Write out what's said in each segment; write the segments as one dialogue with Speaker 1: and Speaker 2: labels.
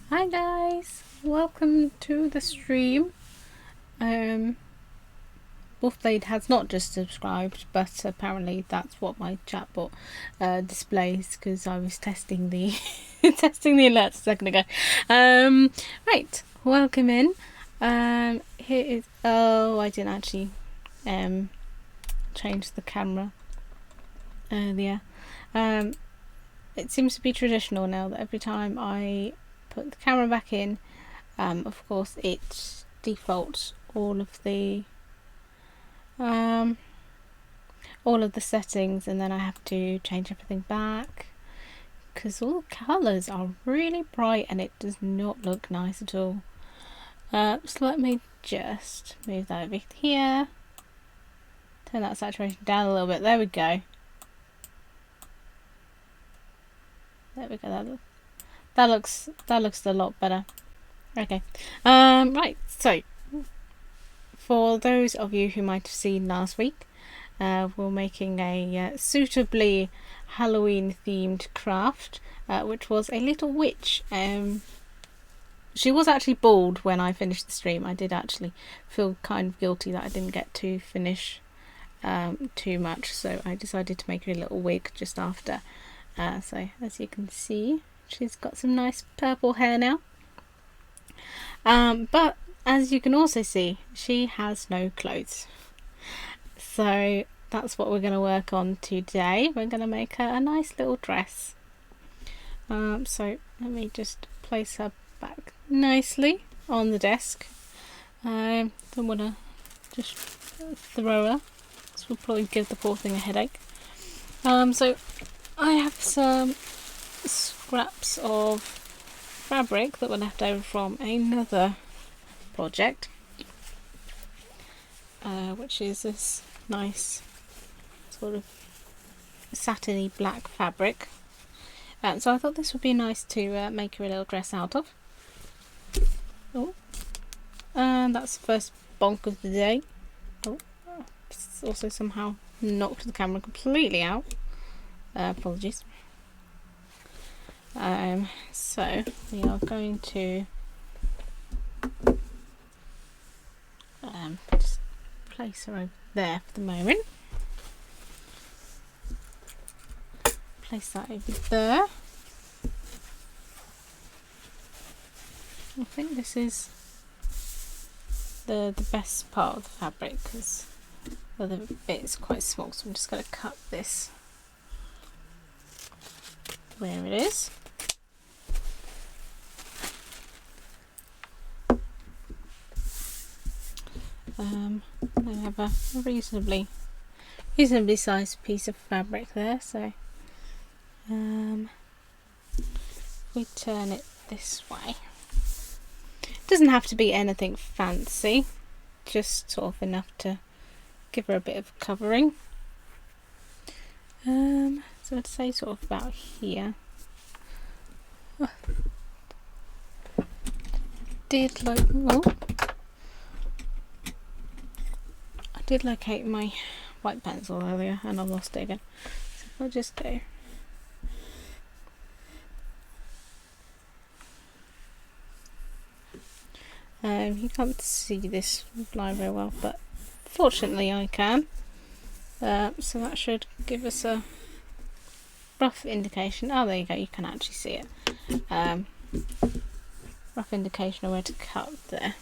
Speaker 1: Hi guys, welcome to the stream. Wolfblade has not just subscribed, but apparently that's what my chatbot displays because I was testing the testing the alerts a second ago. Right, welcome in. Here is I didn't actually change the camera earlier. It seems to be traditional now that every time I put the camera back in, of course it defaults all of the settings, and then I have to change everything back because all the colours are really bright and it does not look nice at all. So let me just move that over here, turn that saturation down a little bit. There we go. There we go. That looks a lot better. Okay. Right. So, for those of you who might have seen last week, we're making a suitably Halloween-themed craft, which was a little witch. She was actually bald when I finished the stream. I did actually feel kind of guilty that I didn't get to finish too much, so I decided to make her a little wig just after. So as you can see, she's got some nice purple hair now. But as you can also see, she has no clothes. So that's what we're going to work on today. We're going to make her a nice little dress. So let me just place her back nicely on the desk. Don't want to just throw her. This will probably give the poor thing a headache. So I have some scraps of fabric that were left over from another project, which is this nice sort of satiny black fabric. So I thought this would be nice to make her a little dress out of. Oh, and that's the first bonk of the day. Oh, it's also somehow knocked the camera completely out. Apologies. So we are going to just place her over there for the moment. Place that over there. I think this is the best part of the fabric because the other bit is quite small, so I'm just going to cut this where it is. I have a reasonably sized piece of fabric there, so we turn it this way. It doesn't have to be anything fancy, just sort of enough to give her a bit of covering. So I'd say sort of about here. I did locate my white pencil earlier and I lost it again. So if I just go. You can't see this line very well, but fortunately I can. So that should give us a rough indication. Oh, there you go, you can actually see it. Rough indication of where to cut there.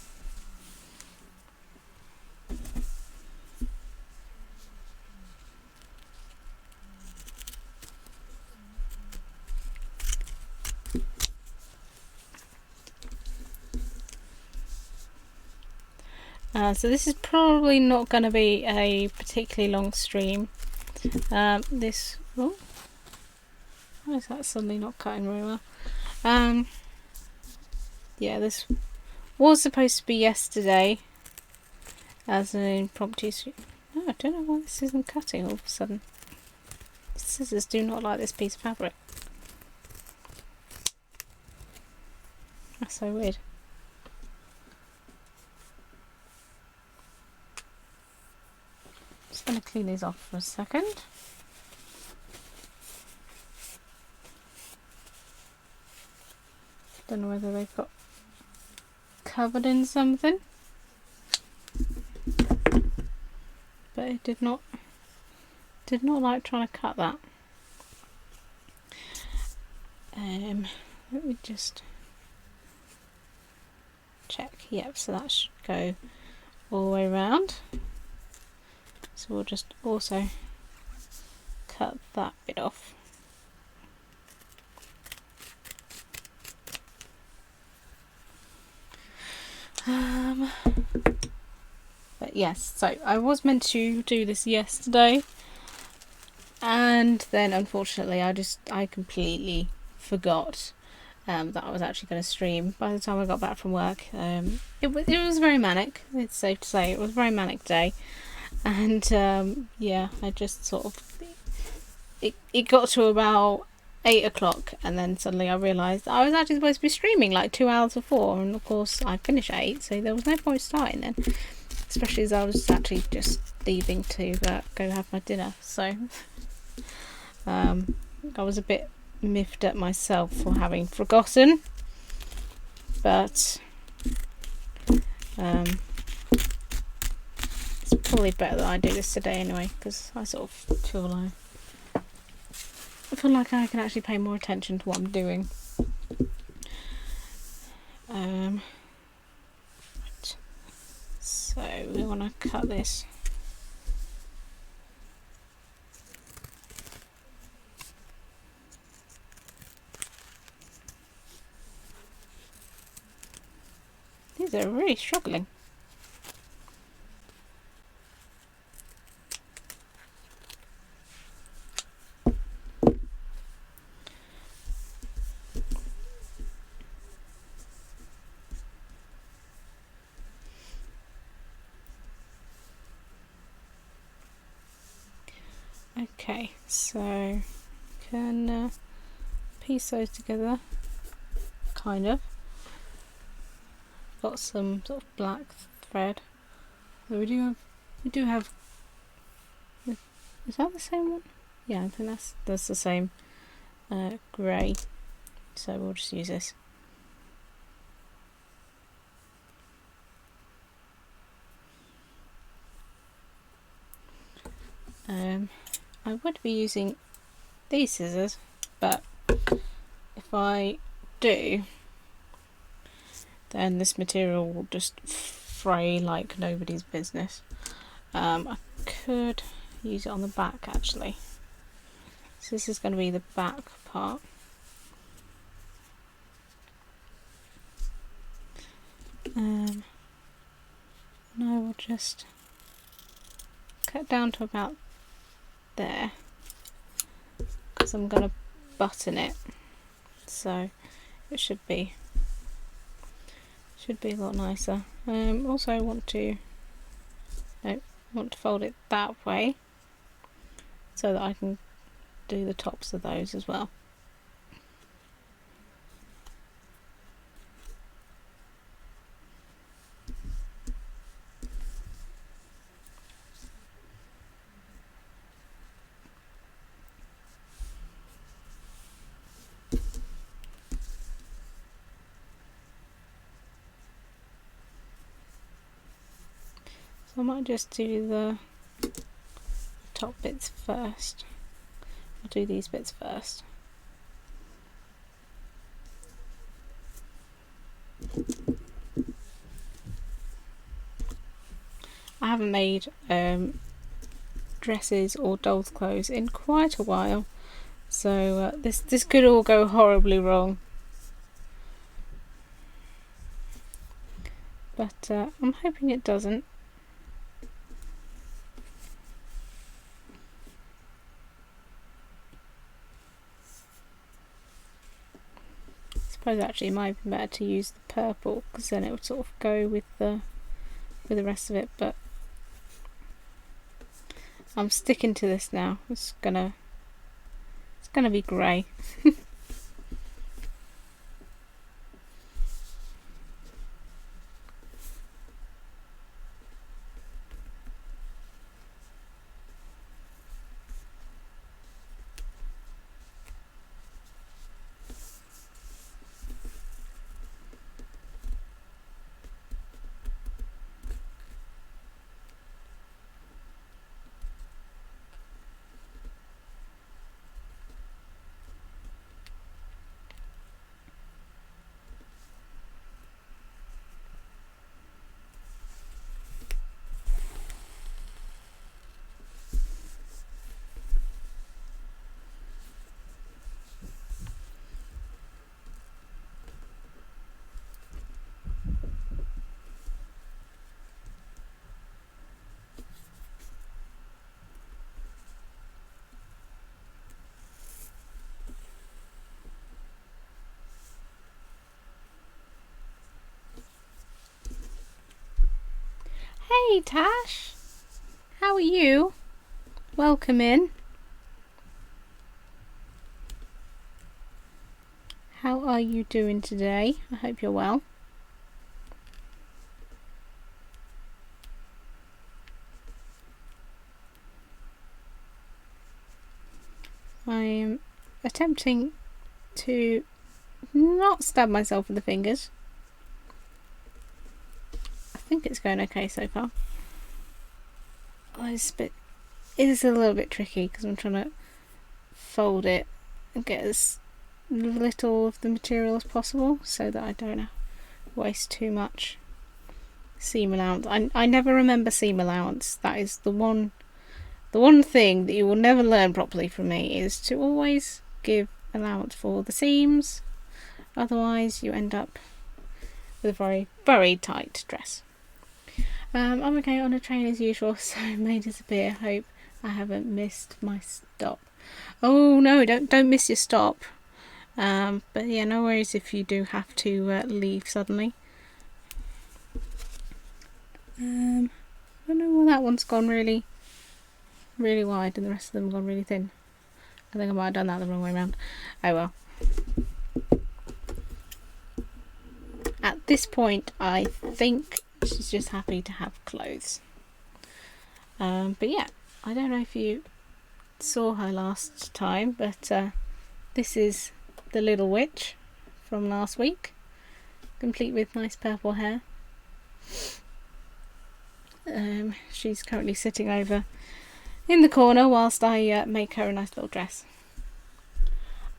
Speaker 1: So this is probably not going to be a particularly long stream. Why is that suddenly not cutting very well? Yeah, this was supposed to be yesterday as an impromptu stream. No, I don't know why this isn't cutting all of a sudden. The scissors do not like this piece of fabric. That's so weird. Just going to clean these off for a second. Don't know whether they've got covered in something, but it did not like trying to cut that. Let me just check. Yep, so that should go all the way around. So we'll just also cut that bit off. But yes, so I was meant to do this yesterday, and then unfortunately I completely forgot that I was actually going to stream. By the time I got back from work, it was very manic. It's safe to say it was a very manic day. And yeah, I just sort of it got to about 8 o'clock, and then suddenly I realised I was actually supposed to be streaming like 2 hours before, and of course I finished at 8, so there was no point starting then, especially as I was actually just leaving to go have my dinner. So I was a bit miffed at myself for having forgotten, but it's probably better that I do this today anyway, because I sort of feel like I can actually pay more attention to what I'm doing. So we want to cut this. These are really struggling. Okay, so can piece those together, kind of. Got some sort of black thread. So we do have. Is that the same one? Yeah, I think that's the same grey. So we'll just use this. I would be using these scissors, but if I do, then this material will just fray like nobody's business. I could use it on the back actually. So this is going to be the back part. And I will just cut down to about there, because I'm going to button it, so it should be a lot nicer. Also I want to want to fold it that way so that I can do the tops of those as well. So I might just do the top bits first. I'll do these bits first. I haven't made dresses or doll's clothes in quite a while, so this could all go horribly wrong. But I'm hoping it doesn't. I suppose actually it might be better to use the purple because then it would sort of go with the rest of it. But I'm sticking to this now. It's gonna be grey. Hey Tash, how are you? Welcome in. How are you doing today? I hope you're well. I am attempting to not stab myself with the fingers. I think it's going okay so far. It is a little bit tricky because I'm trying to fold it and get as little of the material as possible so that I don't waste too much seam allowance. I never remember seam allowance. That is the one thing that you will never learn properly from me, is to always give allowance for the seams. Otherwise you end up with a very, very tight dress. I'm okay on a train as usual, so may disappear. Hope I haven't missed my stop. Oh no, don't miss your stop. But yeah, no worries if you do have to leave suddenly. I don't know, well, that one's gone really wide and the rest of them have gone really thin. I think I might have done that the wrong way around. Oh well. At this point I think she's just happy to have clothes. But yeah, I don't know if you saw her last time, but this is the little witch from last week, complete with nice purple hair. She's currently sitting over in the corner whilst I make her a nice little dress.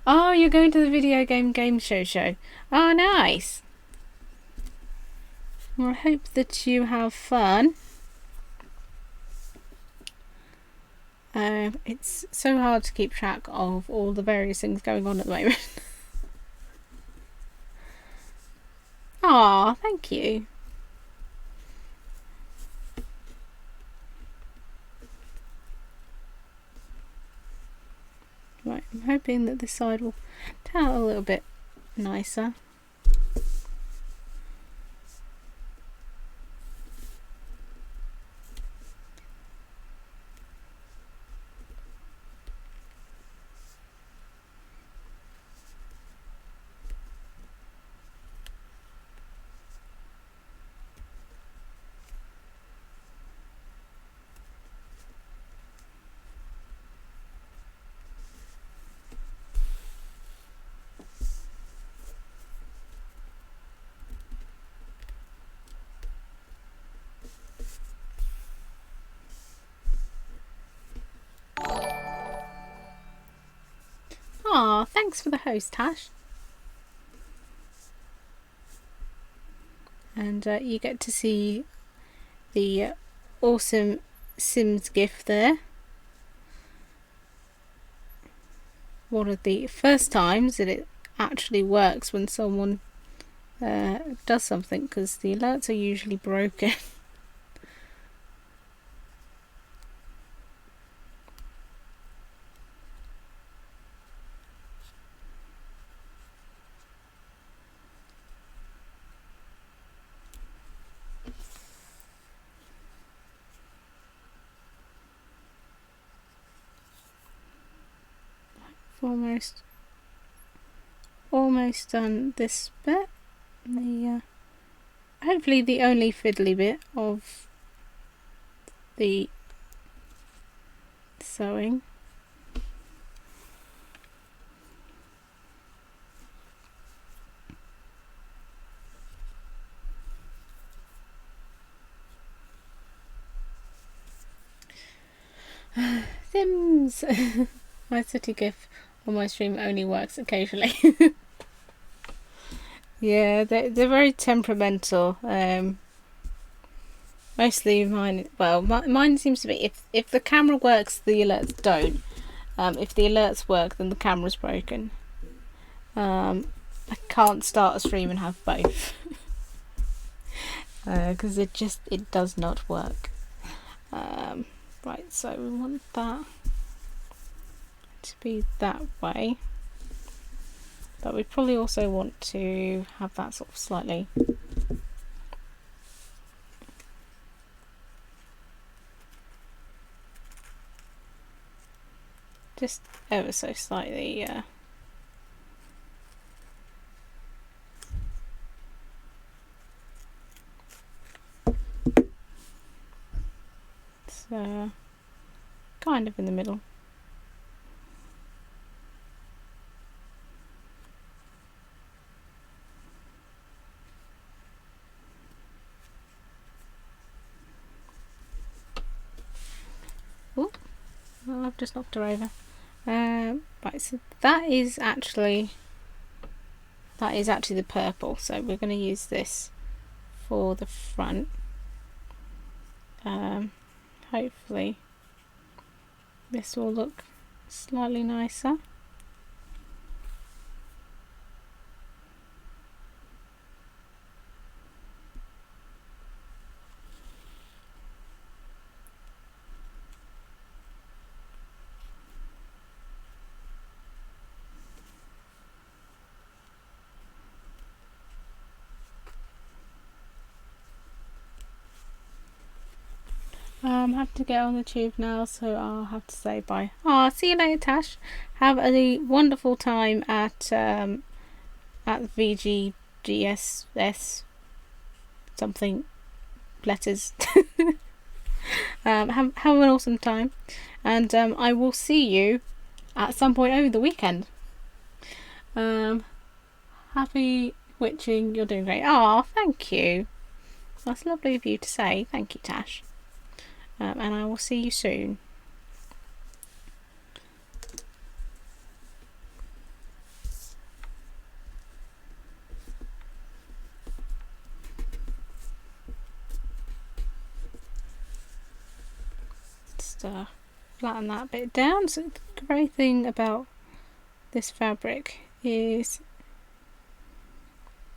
Speaker 1: Oh, you're going to the video game show. Oh, nice. Well, I hope that you have fun. It's so hard to keep track of all the various things going on at the moment. Aw, thank you. Right, I'm hoping that this side will turn out a little bit nicer. Ah, thanks for the host, Tash. And you get to see the awesome Sims GIF there. One of the first times that it actually works when someone does something, because the alerts are usually broken. Almost done this bit. The hopefully the only fiddly bit of the sewing. Sims! My city GIF on my stream only works occasionally. Yeah, they're very temperamental. Mostly mine. Well, mine seems to be if the camera works, the alerts don't. If the alerts work, then the camera's broken. I can't start a stream and have both because it does not work. Right, so we want that to be that way, but we probably also want to have that sort of slightly just ever so slightly so kind of in the middle. Oh, I've just knocked her over. Right, so that is actually the purple, so we're going to use this for the front. Hopefully this will look slightly nicer. I have to get on the tube now, so I'll have to say bye. See you later, Tash. Have a wonderful time at the VGGSS something letters. Have an awesome time, and I will see you at some point over the weekend. Happy witching, you're doing great. Thank you. That's lovely of you to say. Thank you, Tash. And I will see you soon. Just flatten that bit down. So the great thing about this fabric is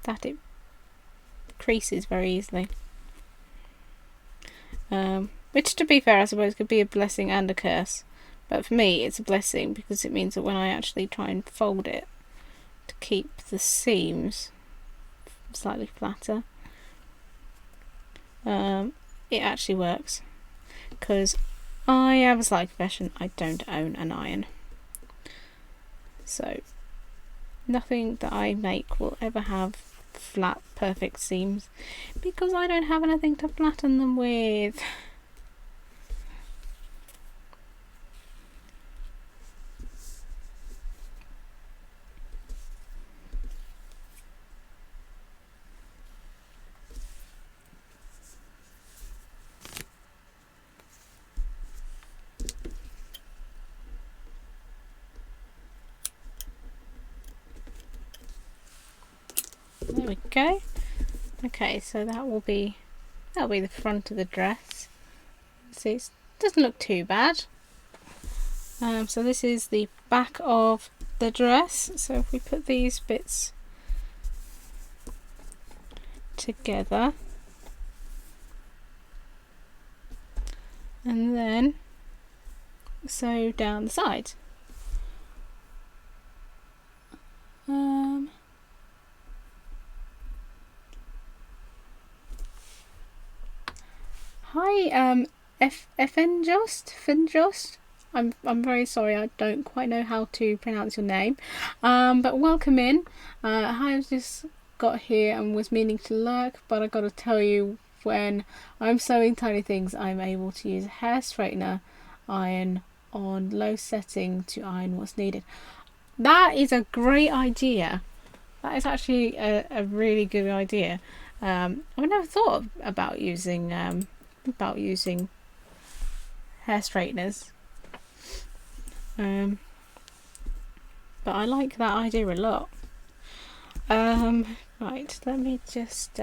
Speaker 1: that it creases very easily. Which, to be fair, I suppose could be a blessing and a curse. But for me, it's a blessing because it means that when I actually try and fold it to keep the seams slightly flatter, it actually works. Because I have a slight confession, I don't own an iron. So nothing that I make will ever have flat, perfect seams because I don't have anything to flatten them with. we go. Okay, so that'll be the front of the dress. See, it doesn't look too bad. So this is the back of the dress. So if we put these bits together, and then sew down the side. Hi, Finjost. I'm very sorry, I don't quite know how to pronounce your name. But welcome in. I just got here and was meaning to lurk, but I gotta tell you, when I'm sewing tiny things, I'm able to use a hair straightener iron on low setting to iron what's needed. That is a great idea. That is actually a really good idea. I've never thought about using hair straighteners. But I like that idea a lot. Right, let me just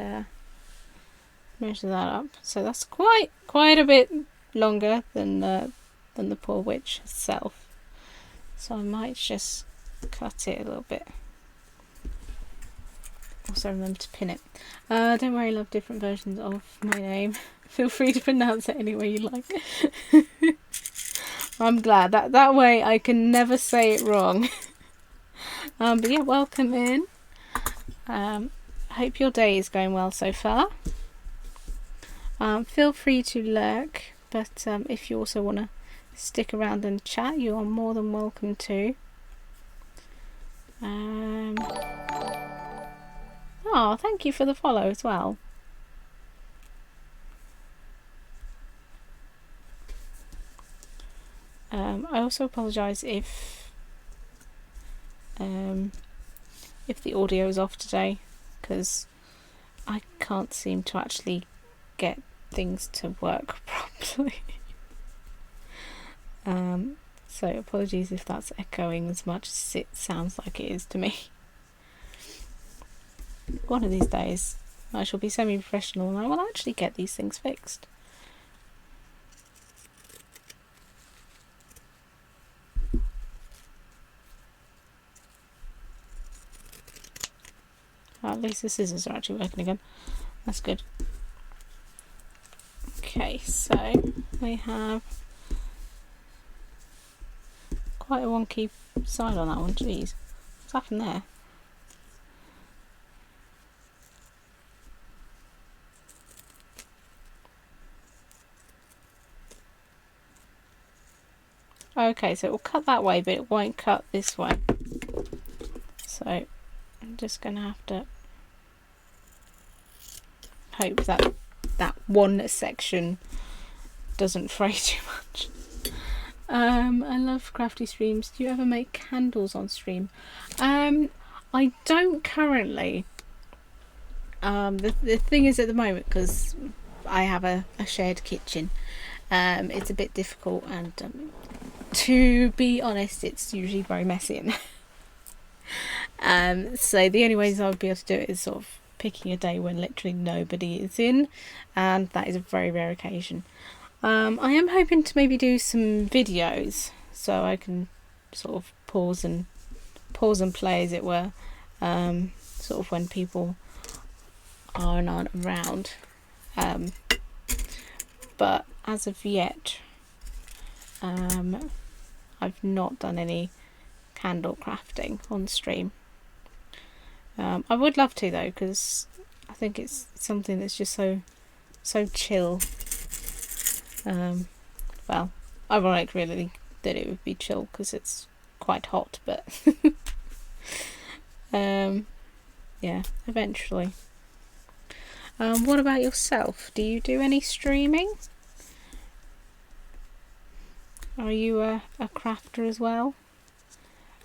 Speaker 1: measure that up. So that's quite a bit longer than the poor witch herself. So I might just cut it a little bit. Also remember to pin it. Don't worry, love, different versions of my name. Feel free to pronounce it any way you like. I'm glad that way I can never say it wrong. But yeah, welcome in. I hope your day is going well so far. Feel free to lurk, but if you also want to stick around and chat, you are more than welcome to. Oh, thank you for the follow as well. I also apologise if the audio is off today, because I can't seem to actually get things to work properly. So apologies if that's echoing as much as it sounds like it is to me. One of these days I shall be semi-professional and I will actually get these things fixed. At least the scissors are actually working again. That's good. Okay, so we have quite a wonky side on that one. Jeez, what's happened there? Okay, so it will cut that way, but it won't cut this way. So I'm just going to have to hope that one section doesn't fray too much. I love crafty streams. Do you ever make candles on stream? I don't currently. The thing is, at the moment, because I have a shared kitchen, it's a bit difficult, and to be honest, it's usually very messy in there. So the only ways I would be able to do it is sort of picking a day when literally nobody is in, and that is a very rare occasion. I am hoping to maybe do some videos so I can sort of pause and play, as it were, sort of when people are and aren't around. But as of yet, I've not done any candle crafting on stream. I would love to though, because I think it's something that's just so chill. Well, ironic really that it would be chill because it's quite hot, but yeah, eventually. What about yourself? Do you do any streaming? Are you a crafter as well?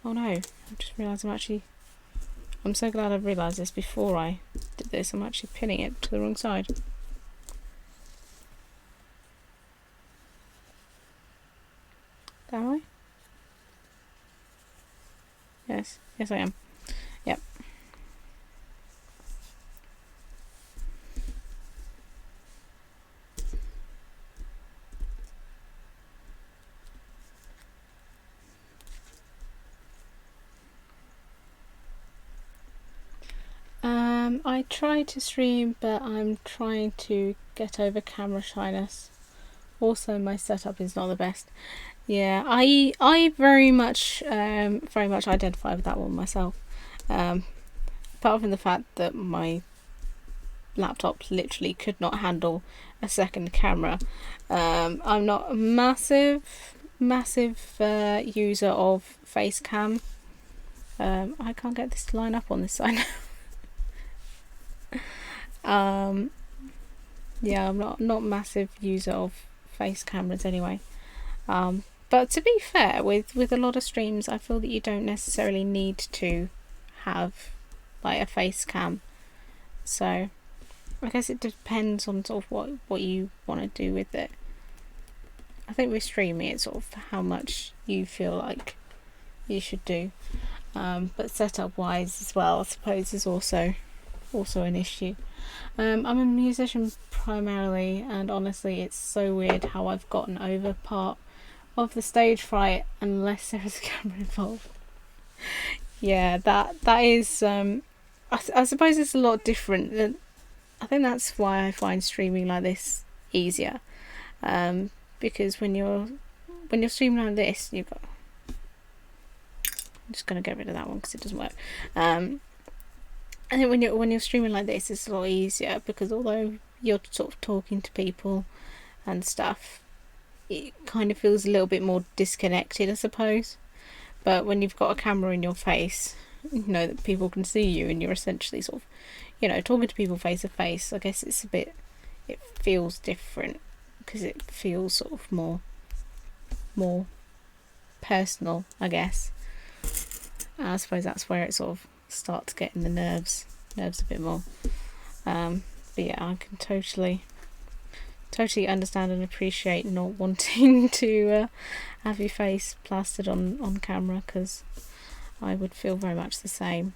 Speaker 1: Oh no, I just realised I'm so glad I've realised this before I did this. I'm actually pinning it to the wrong side. Am I? Yes I am. Yep. I try to stream, but I'm trying to get over camera shyness. Also, my setup is not the best. Yeah, I very much identify with that one myself. Apart from the fact that my laptop literally could not handle a second camera. I'm not a massive user of face cam. I can't get this to line up on this side. Yeah, I'm not massive user of face cameras anyway. But to be fair, with a lot of streams, I feel that you don't necessarily need to have like a face cam. So I guess it depends on sort of what you want to do with it. I think with streaming, it's sort of how much you feel like you should do. But setup wise as well, I suppose, is also an issue. I'm a musician primarily, and honestly, it's so weird how I've gotten over part of the stage fright unless there is a camera involved. Yeah, that is. I suppose it's a lot different. I think that's why I find streaming like this easier, because when you're streaming like this, you've got. I'm just gonna get rid of that one because it doesn't work. I think when you're streaming like this, it's a lot easier because although you're sort of talking to people and stuff, it kind of feels a little bit more disconnected, I suppose. But when you've got a camera in your face, you know that people can see you, and you're essentially sort of, you know, talking to people face to face. I guess it feels different because it feels sort of more personal, I guess. I suppose that's where it sort of starts getting the nerves a bit more. But yeah, I can totally understand and appreciate not wanting to have your face plastered on camera, because I would feel very much the same.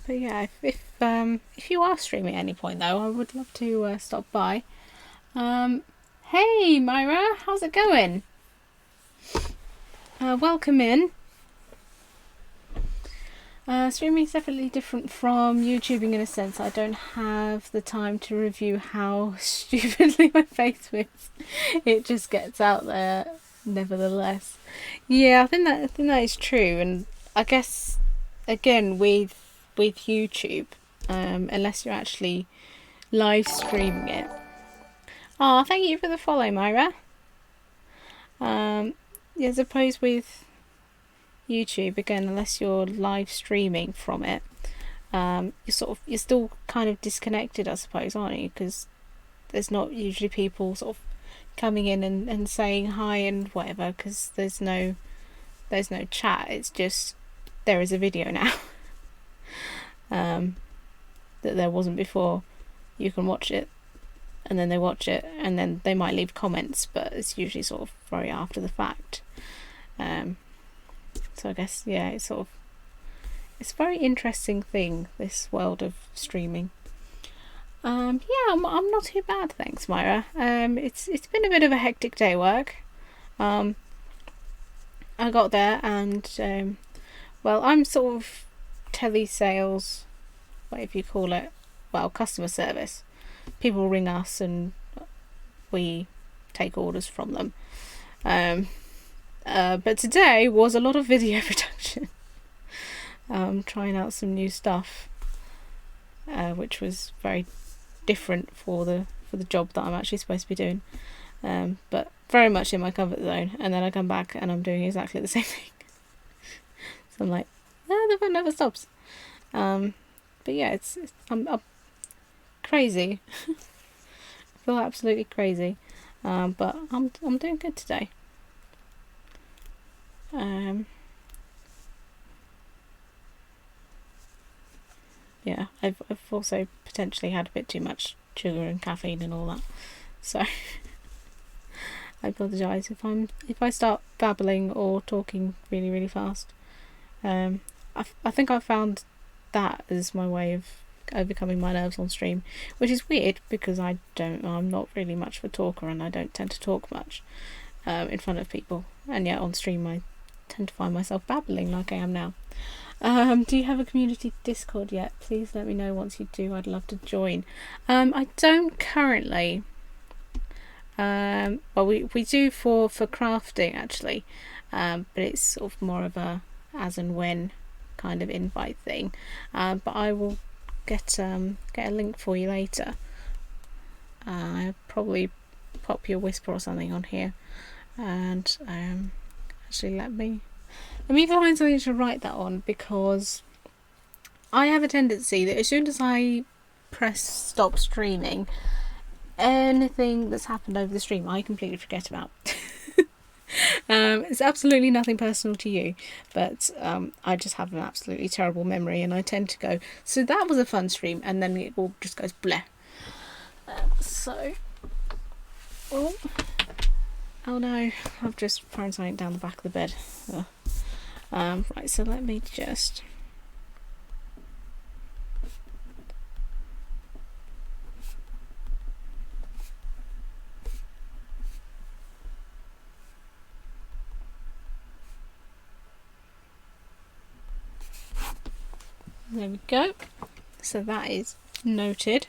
Speaker 1: But yeah, if you are streaming at any point though, I would love to stop by. Hey Myra, how's it going? Welcome in. Streaming is definitely different from YouTubing in a sense. I don't have the time to review how stupidly my face moves. It just gets out there nevertheless. Yeah, I think that is true, and I guess again with YouTube, unless you're actually live streaming it. Oh, thank you for the follow, Myra. Yeah, I suppose with YouTube again, unless you're live streaming from it, you're still kind of disconnected, I suppose, aren't you? Because there's not usually people sort of coming in and saying hi and whatever, because there's no chat. It's just there is a video now that there wasn't before. You can watch it, and then they watch it, and then they might leave comments, but it's usually sort of very after the fact. So I guess, yeah, it's a very interesting thing, this world of streaming. Yeah, I'm not too bad, thanks, Myra. It's been a bit of a hectic day at work. I got there and well, I'm sort of telesales, whatever you call it, well, customer service. People ring us and we take orders from them. But today was a lot of video production. Trying out some new stuff, which was very different for the job that I'm actually supposed to be doing. But very much in my comfort zone. And then I come back and I'm doing exactly the same thing. So I'm like, the fun never stops. But yeah, I'm crazy. I feel absolutely crazy. But I'm doing good today. Yeah, I've also potentially had a bit too much sugar and caffeine and all that, so I apologise if I start babbling or talking really, really fast. I think I found that as my way of overcoming my nerves on stream, which is weird because I'm not really much of a talker, and I don't tend to talk much in front of people, and yet on stream I tend to find myself babbling like I am now. Do you have a community Discord yet? Please let me know once you do. I'd love to join. I don't currently. Well, we do for crafting actually, but it's sort of more of a as and when kind of invite thing. But I will get a link for you later. I'll probably pop your Whisper or something on here, and actually let me find something to write that on, because I have a tendency that as soon as I press stop streaming, anything that's happened over the stream I completely forget about. It's absolutely nothing personal to you, but I just have an absolutely terrible memory, and I tend to go, so that was a fun stream, and then it all just goes bleh. Oh no, I've just thrown something down the back of the bed. Right, so let me just... There we go. So that is noted.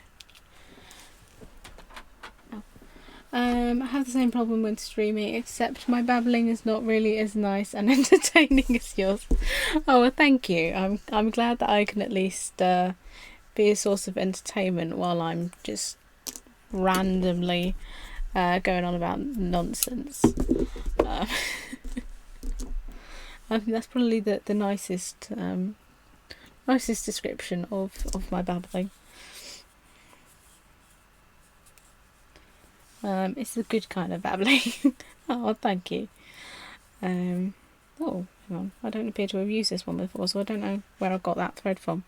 Speaker 1: I have the same problem with streaming, except my babbling is not really as nice and entertaining as yours. Oh, well, thank you. I'm glad that I can at least be a source of entertainment while I'm just randomly going on about nonsense. I think that's probably the nicest description of my babbling. It's the good kind of babbling. Oh, thank you. Oh, hang on. I don't appear to have used this one before, so I don't know where I got that thread from.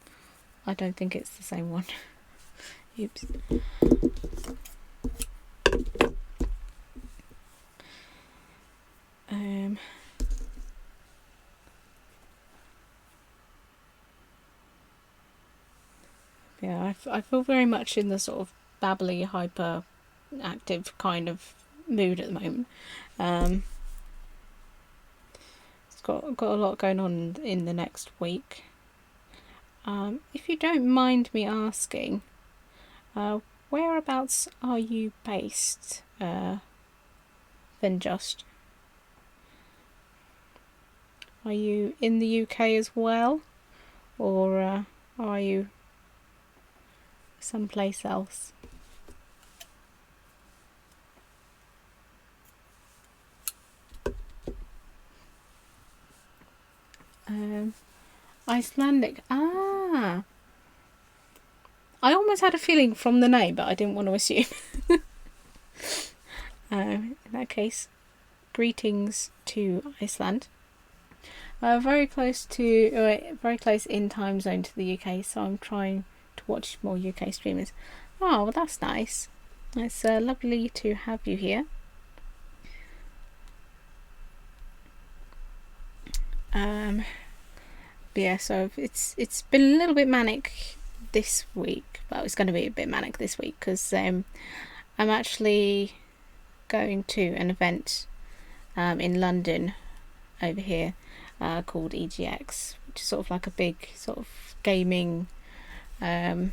Speaker 1: I don't think it's the same one. Oops. Yeah, I feel very much in the sort of babbly, hyper active kind of mood at the moment. It's got a lot going on in the next week. If you don't mind me asking, whereabouts are you based, Venjust? Are you in the UK as well, or are you someplace else? Icelandic. I almost had a feeling from the name, but I didn't want to assume. In that case, greetings to Iceland. Very close in time zone to the UK, so I'm trying to watch more UK streamers. Oh, well, that's nice. It's lovely to have you here. Yeah, so it's been a little bit manic this week. Well, it's going to be a bit manic this week because I'm actually going to an event in London over here called EGX, which is sort of like a big sort of gaming I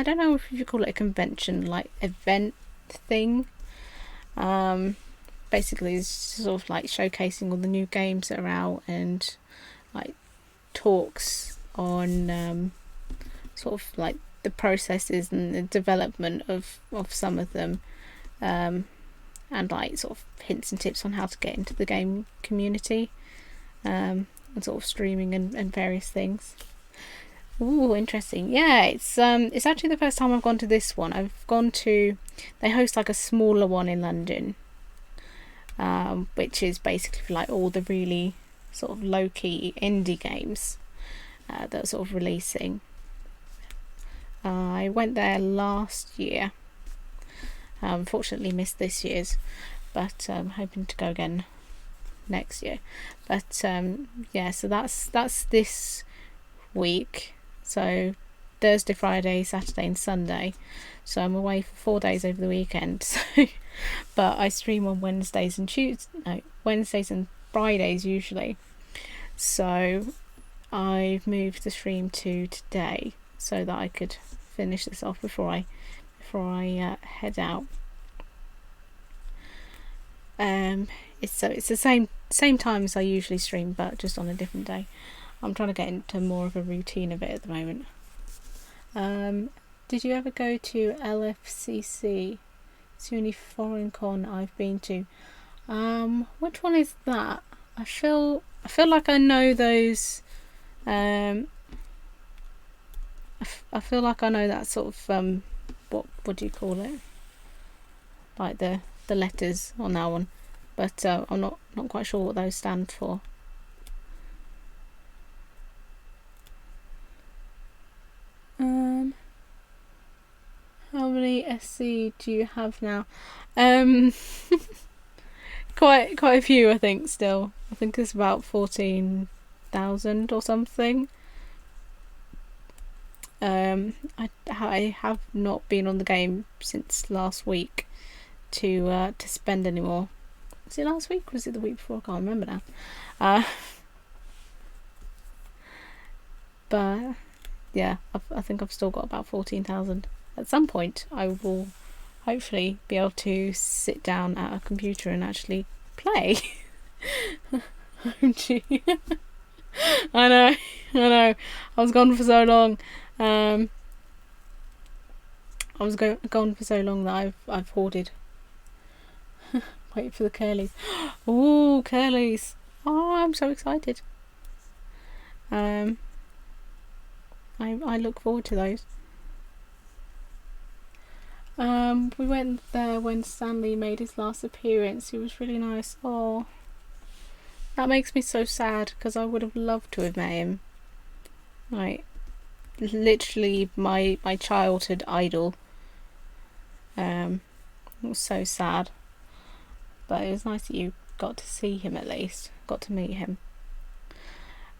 Speaker 1: don't know if you call it a convention, like event thing. Basically it's sort of like showcasing all the new games that are out, and like talks on sort of like the processes and the development of some of them, and like sort of hints and tips on how to get into the game community, and sort of streaming and various things. Ooh, interesting. Yeah, it's actually the first time I've gone to this one. They host like a smaller one in London, which is basically for like all the really sort of low-key indie games that are sort of releasing. I went there last year. Unfortunately missed this year's, but I'm hoping to go again next year. But yeah, so that's this week, so Thursday, Friday, Saturday and Sunday, so I'm away for 4 days over the weekend. So but I stream on Wednesdays and Fridays usually, so I've moved the stream to today so that I could finish this off before I head out. It's the same time as I usually stream, but just on a different day. I'm trying to get into more of a routine of it at the moment. Did you ever go to LFCC? It's the only foreign con I've been to. Which one is that? I feel like I know those. I feel like I know that sort of what do you call it? Like the letters on that one, but I'm not quite sure what those stand for. How many SC do you have now? Quite a few, I think. Still, I think it's about 14,000 or something. I have not been on the game since last week to spend anymore. Was it last week or was it the week before? I can't remember now. But yeah, I think I've still got about 14,000. At some point I will hopefully be able to sit down at a computer and actually play. OMG. I know. I was gone for so long. I was gone for so long that I've hoarded. Wait for the curlies. Oh, curlies! Oh, I'm so excited. I look forward to those. We went there when Stanley made his last appearance. He was really nice. Oh, that makes me so sad because I would have loved to have met him. Like, literally my childhood idol. It was so sad, but it was nice that you got to see him, at least got to meet him.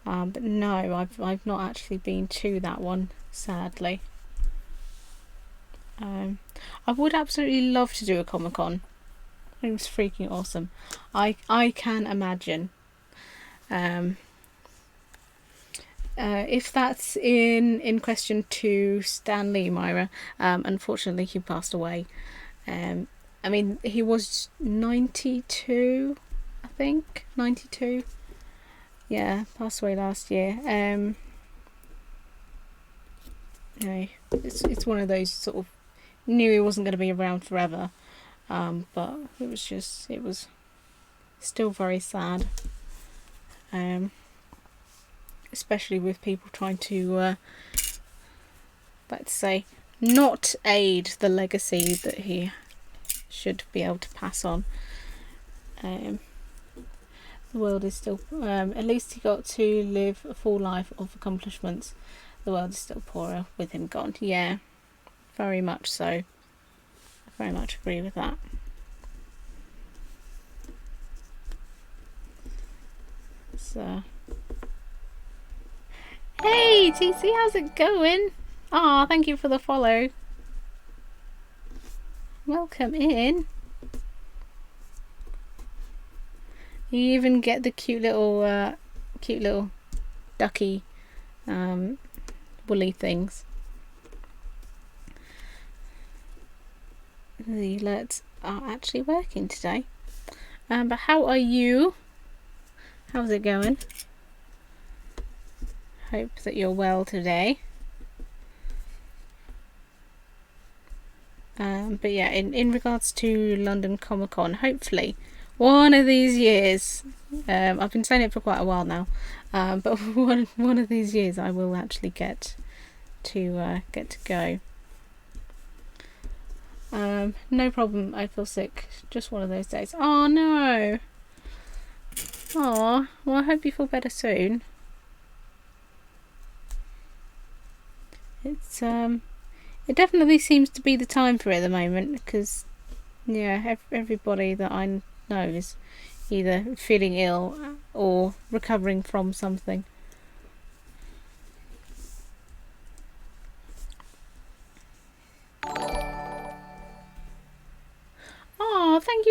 Speaker 1: But no, I've not actually been to that one, sadly. I would absolutely love to do a Comic-Con. It was freaking awesome. I can imagine. If that's in question to Stan Lee, Myra, unfortunately he passed away. I mean, he was 92, I think. 92. Yeah, passed away last year. You know, it's one of those sort of, knew he wasn't going to be around forever, but it was still very sad, especially with people trying to let's say, not aid the legacy that he should be able to pass on. The world is still, at least he got to live a full life of accomplishments. The world is still poorer with him gone. Yeah, very much so. I very much agree with that. So, hey TC, how's it going? Ah, thank you for the follow. Welcome in. You even get the cute little ducky woolly things. The alerts are actually working today. But how are you? How's it going? Hope that you're well today. But yeah, in regards to London Comic Con, hopefully one of these years, I've been saying it for quite a while now, but one of these years I will actually get to go. No problem, I feel sick. Just one of those days. Oh no. Oh, well, I hope you feel better soon. It's it definitely seems to be the time for it at the moment, because yeah, everybody that I know is either feeling ill or recovering from something.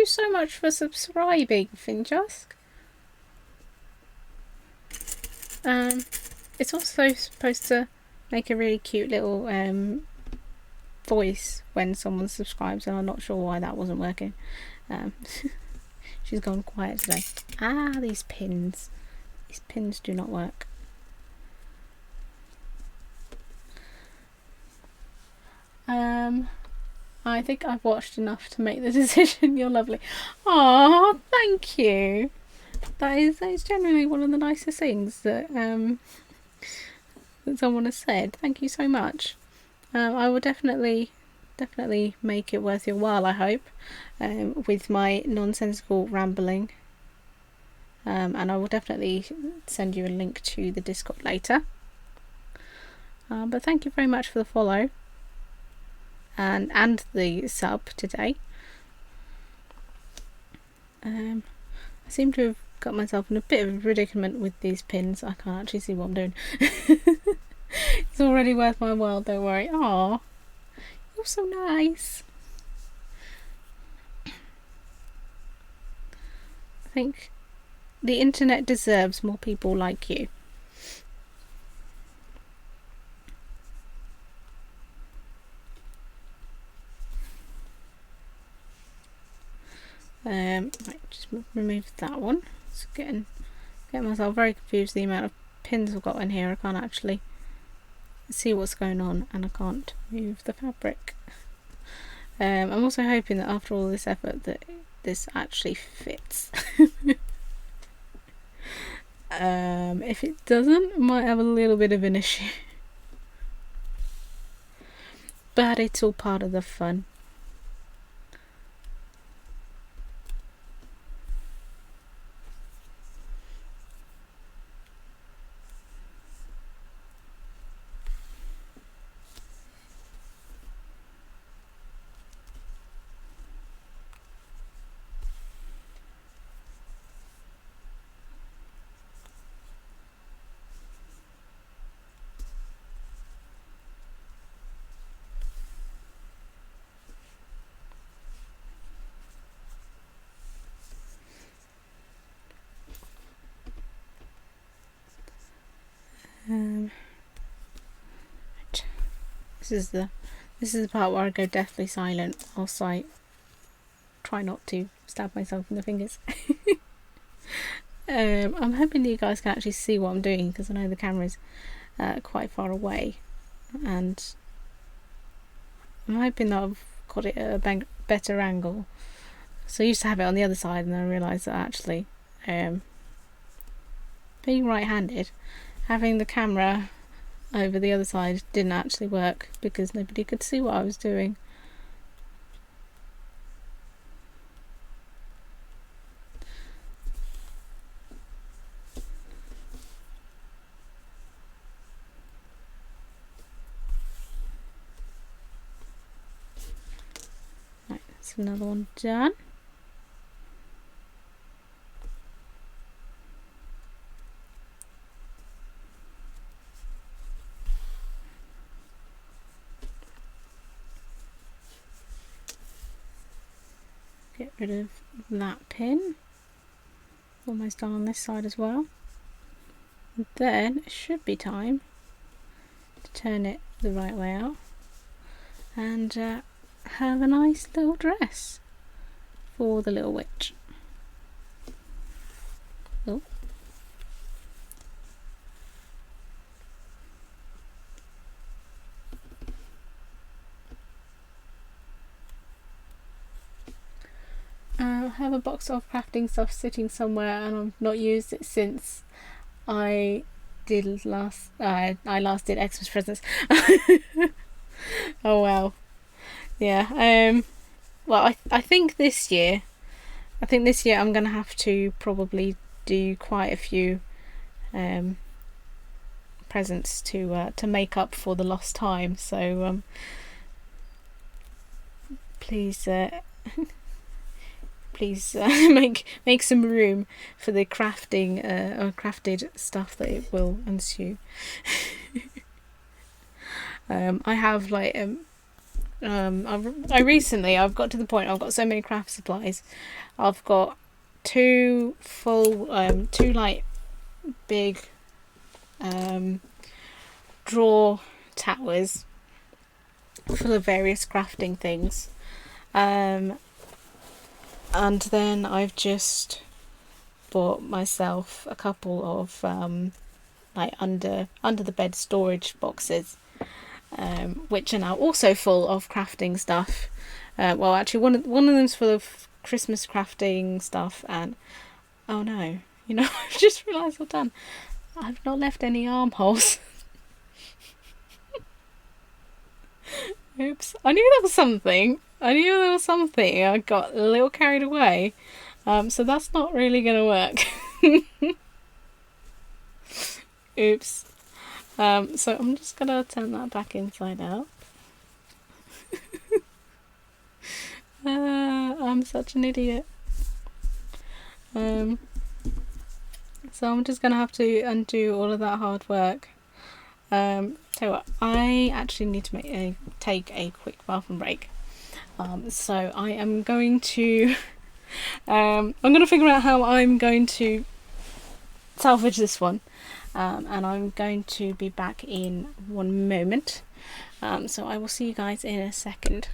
Speaker 1: you so much for subscribing, Finjusk. It's also supposed to make a really cute little voice when someone subscribes, and I'm not sure why that wasn't working. She's gone quiet today. These pins. These pins do not work. I think I've watched enough to make the decision. You're lovely. Oh, thank you. That is genuinely one of the nicest things that that someone has said. Thank you so much. I will definitely make it worth your while, I hope, with my nonsensical rambling. And I will definitely send you a link to the Discord later. But thank you very much for the follow and the sub today. I seem to have got myself in a bit of a predicament with these pins. I can't actually see what I'm doing. It's already worth my while, don't worry. Aw, you're so nice. I think the internet deserves more people like you. Right, just remove that one. It's getting myself very confused. The amount of pins I've got in here, I can't actually see what's going on, and I can't move the fabric. I'm also hoping that after all this effort that this actually fits. If it doesn't, I might have a little bit of an issue. But it's all part of the fun. This is the part where I go deathly silent whilst I try not to stab myself in the fingers. I'm hoping that you guys can actually see what I'm doing, because I know the camera's quite far away, and I'm hoping that I've got it at a better angle. So I used to have it on the other side, and then I realised that actually being right-handed, having the camera over the other side didn't actually work because nobody could see what I was doing. Right, that's another one done. Get rid of that pin. Almost done on this side as well. And then it should be time to turn it the right way out and have a nice little dress for the little witch. Oh. I have a box of crafting stuff sitting somewhere, and I've not used it since I last did Xmas presents. Oh well. Yeah. Well, I think this year I'm gonna have to probably do quite a few presents to make up for the lost time. So please please make some room for the crafting or crafted stuff that it will ensue. I have like I've got to the point, I've got so many craft supplies. I've got two like big drawer towers full of various crafting things. And then I've just bought myself a couple of like under the bed storage boxes, which are now also full of crafting stuff. Well, actually, one of them's full of Christmas crafting stuff, and oh no, I've just realised I've not left any armholes. Oops. I knew there was something. I got a little carried away. So that's not really going to work. Oops. So I'm just going to turn that back inside out. I'm such an idiot. So I'm just going to have to undo all of that hard work. Tell you what, I actually need to take a quick bathroom break. So I am going to I'm going to figure out how I'm going to salvage this one, and I'm going to be back in one moment. So I will see you guys in a second.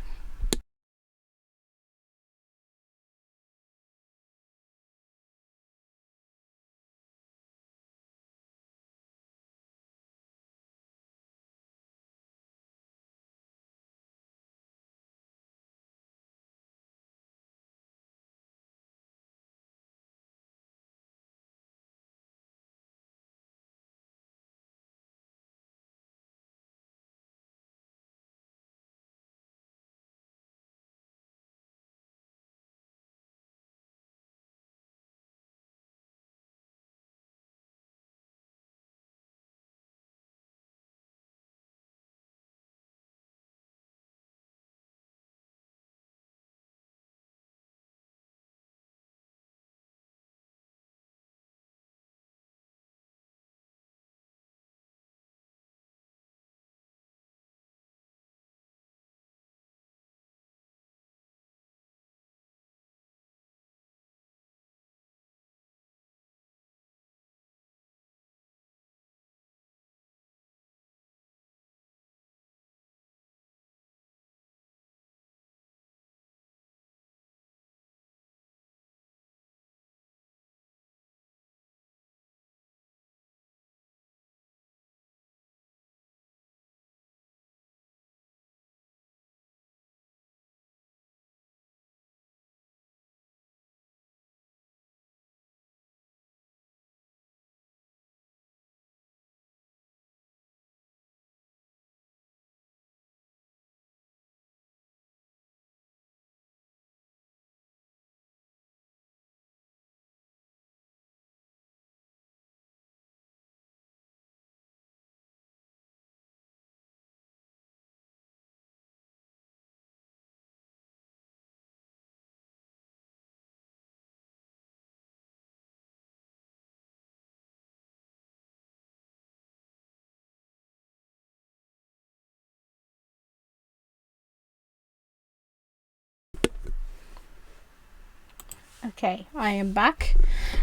Speaker 1: Okay, I am back.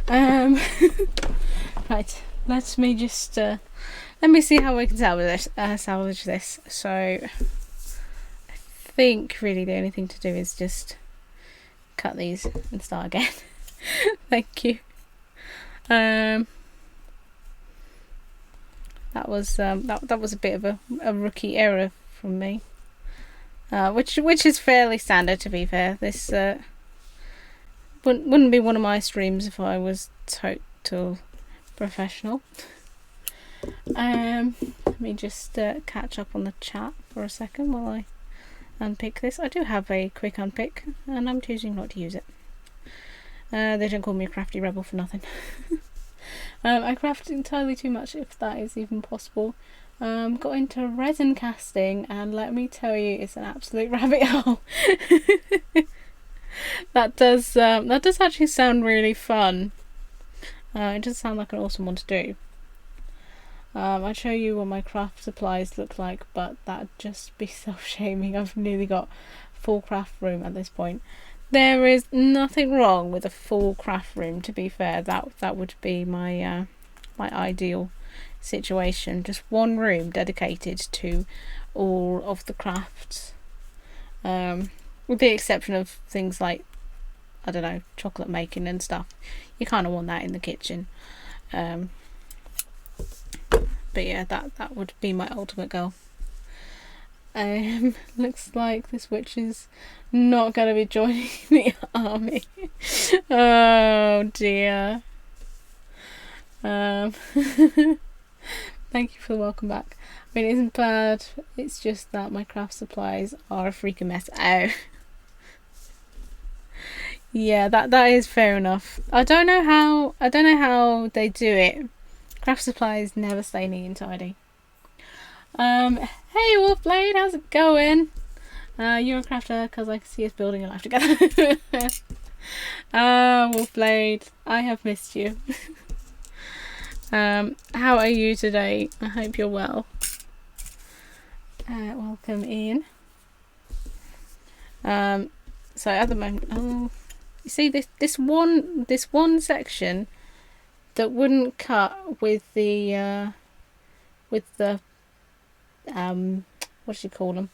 Speaker 1: Right, let me see how we can salvage this. So I think really the only thing to do is just cut these and start again. Thank you. That was that was a bit of a rookie error from me, which is fairly standard, to be fair. This wouldn't be one of my streams if I was total professional. Let me just catch up on the chat for a second while I unpick this. I do have a quick unpick, and I'm choosing not to use it. They don't call me a crafty rebel for nothing. I crafted entirely too much, if that is even possible. Got into resin casting, and let me tell you, it's an absolute rabbit hole. That does actually sound really fun. It does sound like an awesome one to do. I'd show you what my craft supplies look like, but that'd just be self-shaming. I've nearly got full craft room at this point. There is nothing wrong with a full craft room, to be fair. That would be my my ideal situation. Just one room dedicated to all of the crafts, with the exception of things like, I don't know, chocolate making and stuff. You kind of want that in the kitchen. But yeah, that would be my ultimate goal. Looks like this witch is not going to be joining the army. Oh dear. Thank you for the welcome back. I mean, it isn't bad. It's just that my craft supplies are a freaking mess. Oh. Yeah, that is fair enough. I don't know how they do it. Craft supplies never stay neat and tidy. Hey Wolfblade, how's it going? You're a crafter because I can see us building a life together. Wolfblade, I have missed you. How are you today? I hope you're well. Welcome in. So at the moment, you see this one section that wouldn't cut with the what do you call them?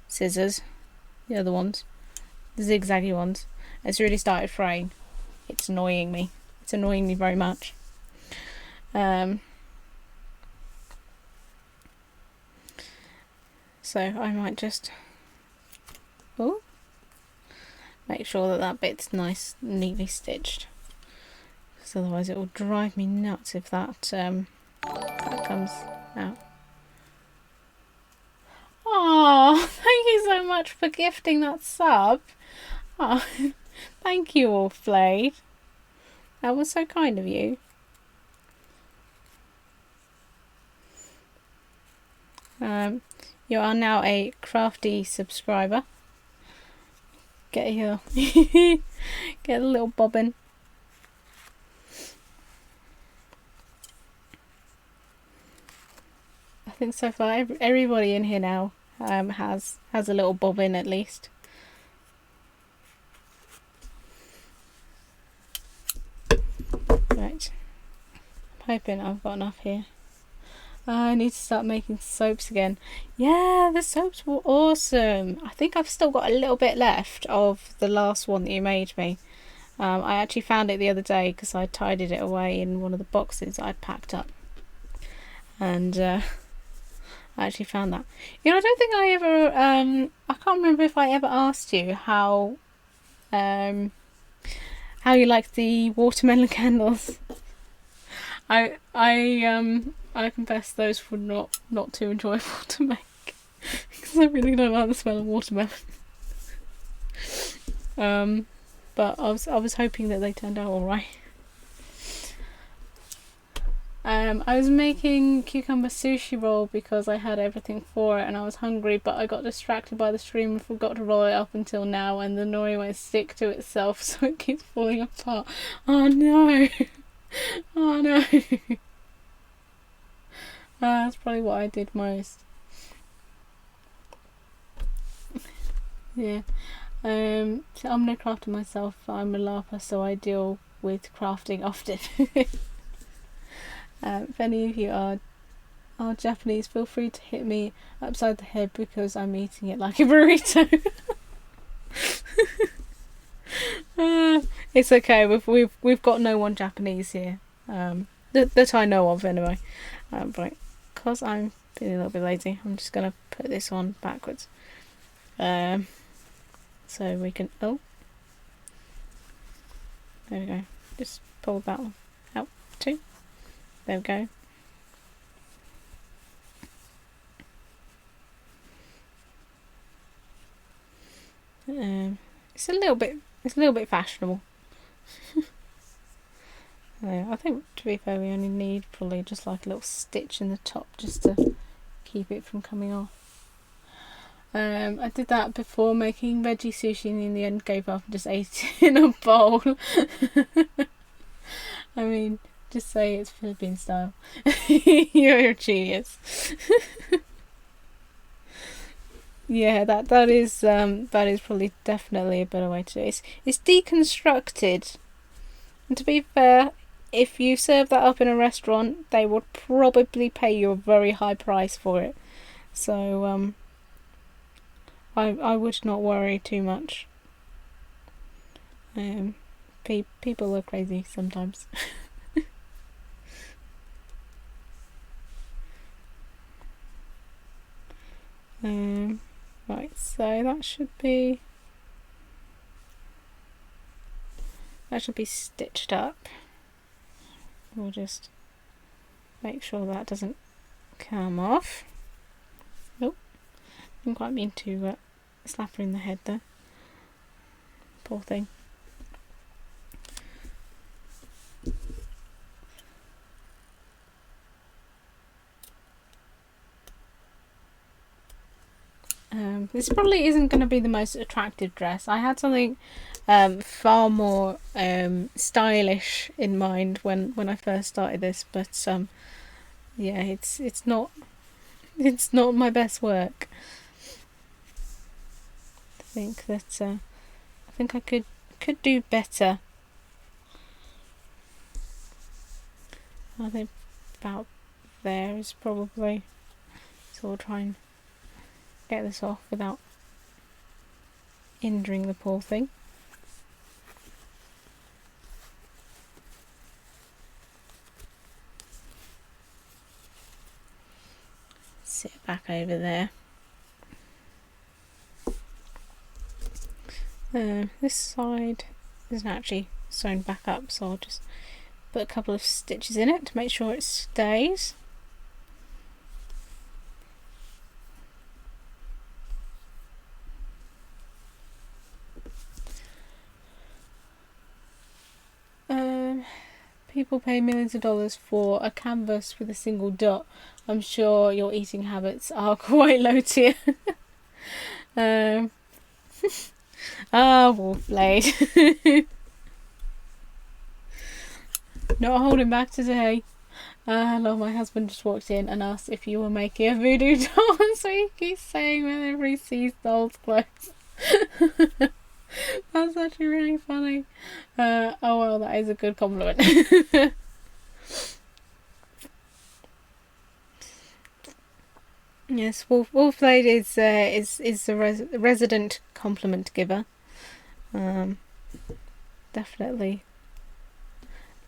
Speaker 1: Scissors. The other ones, the zigzaggy ones. It's really started fraying. It's annoying me. It's annoying me very much. So I might just make sure that bit's nice, neatly stitched. Because otherwise it will drive me nuts if that comes out. Oh, thank you so much for gifting that sub. Oh, thank you, Wolfblade. That was so kind of you. You are now a crafty subscriber. Get here. Get a little bobbin. I think so far everybody in here now has a little bobbin at least. Right. I'm hoping I've got enough here. I need to start making soaps again. Yeah, the soaps were awesome. I think I've still got a little bit left of the last one that you made me. I actually found it the other day because I tidied it away in one of the boxes I'd packed up. And I actually found that. You know, I don't think I ever, I can't remember if I ever asked you how you like the watermelon candles. I confess those were not too enjoyable to make because I really don't like the smell of watermelon. But I was hoping that they turned out all right. I was making cucumber sushi roll because I had everything for it and I was hungry, but I got distracted by the stream and forgot to roll it up until now, and the nori won't stick to itself, so it keeps falling apart. Oh no! Oh no! That's probably what I did most. Yeah. So I'm no crafter myself. I'm a LARPer, so I deal with crafting often. If any of you are Japanese, feel free to hit me upside the head because I'm eating it like a burrito. It's okay. We've got no one Japanese here. That I know of anyway. But because I'm feeling a little bit lazy, I'm just gonna put this on backwards. So we can. Oh, there we go. Just pull that one out too. There we go. It's a little bit fashionable. I think, to be fair, we only need probably just like a little stitch in the top just to keep it from coming off. I did that before making veggie sushi and in the end gave up and just ate it in a bowl. I mean, Just say it's Philippine style. You're a genius. Yeah, that is probably definitely a better way to do it. It's deconstructed. And to be fair, if you serve that up in a restaurant, they would probably pay you a very high price for it. So I would not worry too much. People are crazy sometimes. Right, so that should be stitched up. We'll just make sure that doesn't come off. Nope, didn't quite mean to slap her in the head there. Poor thing. This probably isn't going to be the most attractive dress. I had something far more stylish in mind when I first started this, but yeah, it's not my best work. I think that I could do better. I think about there is probably, so we'll try and get this off without injuring the poor thing. Sit it back over there. This side isn't actually sewn back up, so I'll just put a couple of stitches in it to make sure it stays. People pay millions of dollars for a canvas with a single dot. I'm sure your eating habits are quite low tier. Wolf blade. Not holding back today. Hello, my husband just walked in and asked if you were making a voodoo doll, so he keeps saying whenever he sees dolls' clothes. That's actually really funny. Oh well, that is a good compliment. Yes, Wolfblade is a resident compliment giver. Definitely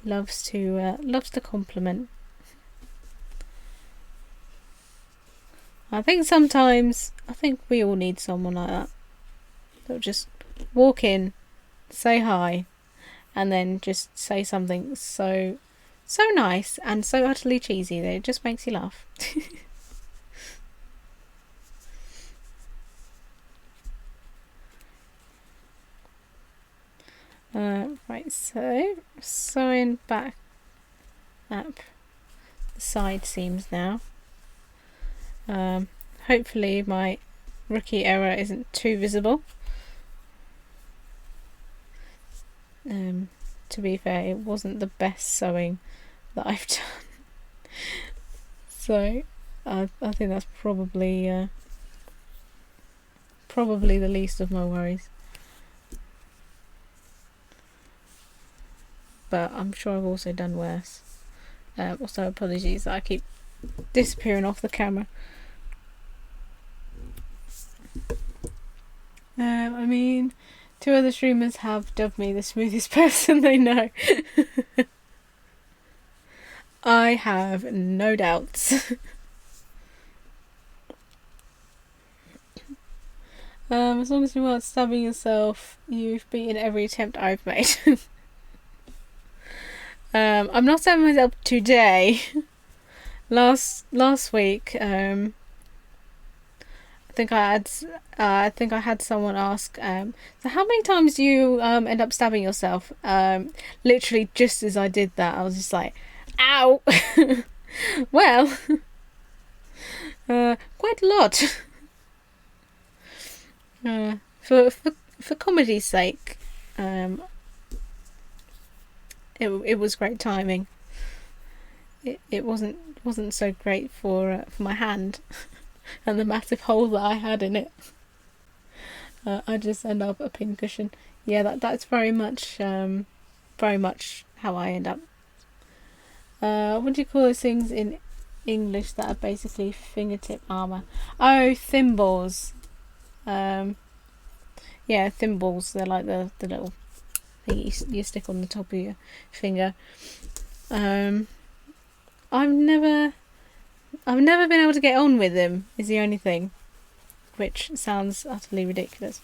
Speaker 1: loves to compliment. I think we all need someone like that. They'll just walk in, say hi, and then just say something so nice and so utterly cheesy that it just makes you laugh. Right, so sewing back up the side seams now. Hopefully my rookie error isn't too visible. To be fair, it wasn't the best sewing that I've done. So I think that's probably the least of my worries. But I'm sure I've also done worse. Also, apologies that I keep disappearing off the camera. I mean, 2 other streamers have dubbed me the smoothest person they know. I have no doubts. As long as you aren't stabbing yourself, you've beaten every attempt I've made. I'm not stabbing myself today. Last week, I think I had someone ask, so how many times do you end up stabbing yourself? Literally just as I did that, I was just like, ow. Well, quite a lot. For comedy's sake, it was great timing. it wasn't so great for my hand and the massive hole that I had in it. I just end up a pincushion. Yeah, that's very much how I end up. What do you call those things in English that are basically fingertip armor? Oh, thimbles. Yeah, thimbles. They're like the little thing you stick on the top of your finger. I've never been able to get on with them, is the only thing, which sounds utterly ridiculous.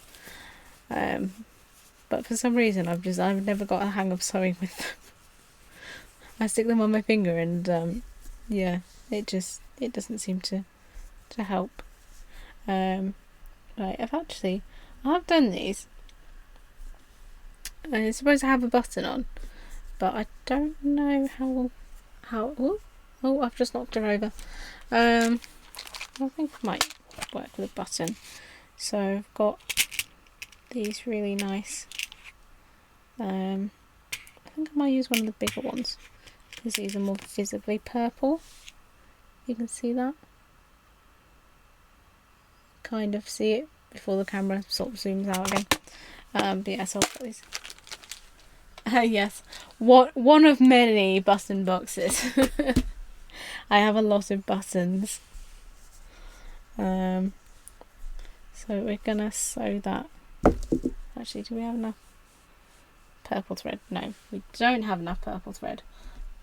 Speaker 1: But for some reason I've never got a hang of sewing with them. I stick them on my finger and yeah, it doesn't seem to help. Right, I've done these. It's supposed to have a button on, but I don't know how. Oh, I've just knocked her over. I think I might work with a button. So I've got these really nice. I think I might use one of the bigger ones because these are more visibly purple. You can see that. Kind of see it before the camera sort of zooms out again. But yeah, so I've got these. Yes, one of many button boxes. I have a lot of buttons. So we're gonna sew that. Actually, do we have enough purple thread? No, we don't have enough purple thread.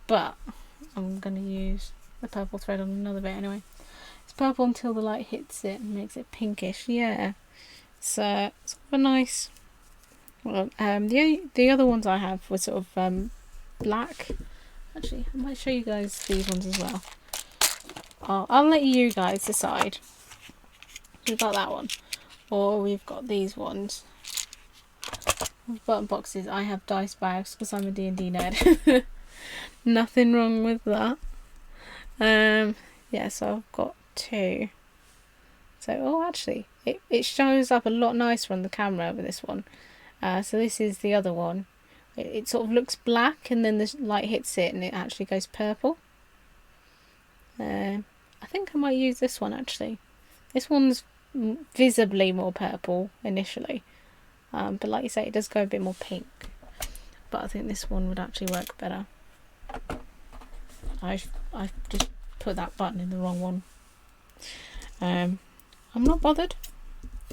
Speaker 1: But I'm gonna use the purple thread on another bit anyway. It's purple until the light hits it and makes it pinkish. Yeah, it's sort of a nice. Well, the other ones I have were sort of black. Actually, I might show you guys these ones as well. I'll let you guys decide. We've got that one, or we've got these ones. With button boxes, I have dice bags because I'm a D&D nerd. Nothing wrong with that. Yeah, so I've got two. So, actually, it shows up a lot nicer on the camera with this one. So this is the other one. It sort of looks black and then the light hits it and it actually goes purple. I think I might use this one actually. This one's visibly more purple initially. But like you say, it does go a bit more pink. But I think this one would actually work better. I've just put that button in the wrong one. I'm not bothered.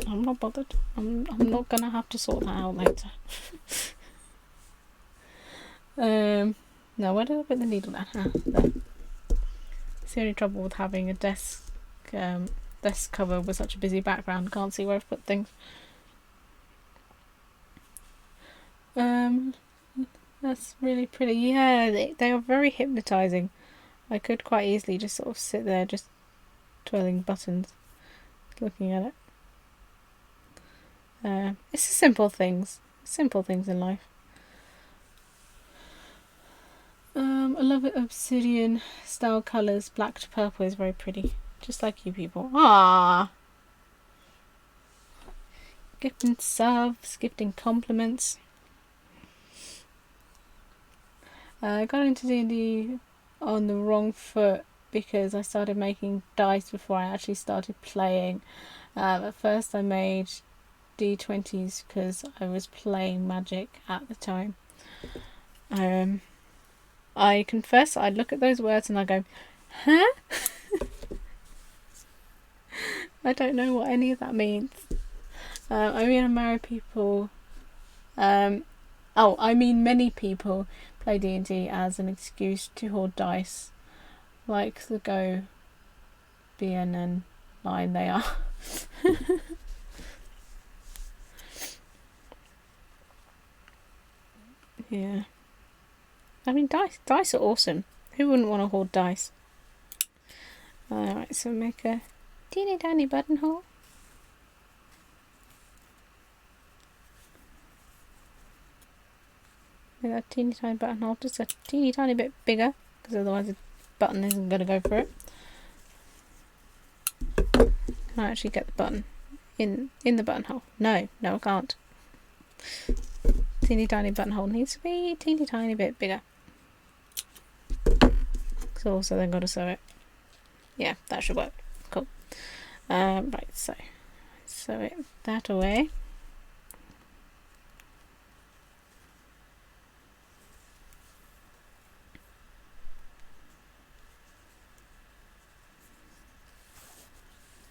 Speaker 1: I'm not not gonna have to sort that out later. No, where did I put the needle there? There. It's the only trouble with having a desk cover with such a busy background. Can't see where I've put things. That's really pretty. Yeah, they are very hypnotizing. I could quite easily just sort of sit there, just twirling buttons, looking at it. It's the simple things in life. I love it. Obsidian style colours. Black to purple is very pretty, just like you people. Ah, gifting subs, gifting compliments. I got into D&D on the wrong foot because I started making dice before I actually started playing. At first I made D20s because I was playing Magic at the time. I confess I look at those words and I go, huh? I don't know what any of that means. I mean married people. I mean many people play D&D as an excuse to hoard dice, like the Go BNN line they are. Yeah. I mean, dice are awesome. Who wouldn't want to hoard dice? Alright, so make a teeny tiny buttonhole. Make that teeny tiny buttonhole just a teeny tiny bit bigger, because otherwise the button isn't going to go for it. Can I actually get the button in the buttonhole? No, I can't. Teeny tiny buttonhole needs to be a teeny tiny bit bigger. So also then got to sew it. Yeah, that should work. Cool. Right, so sew it that away.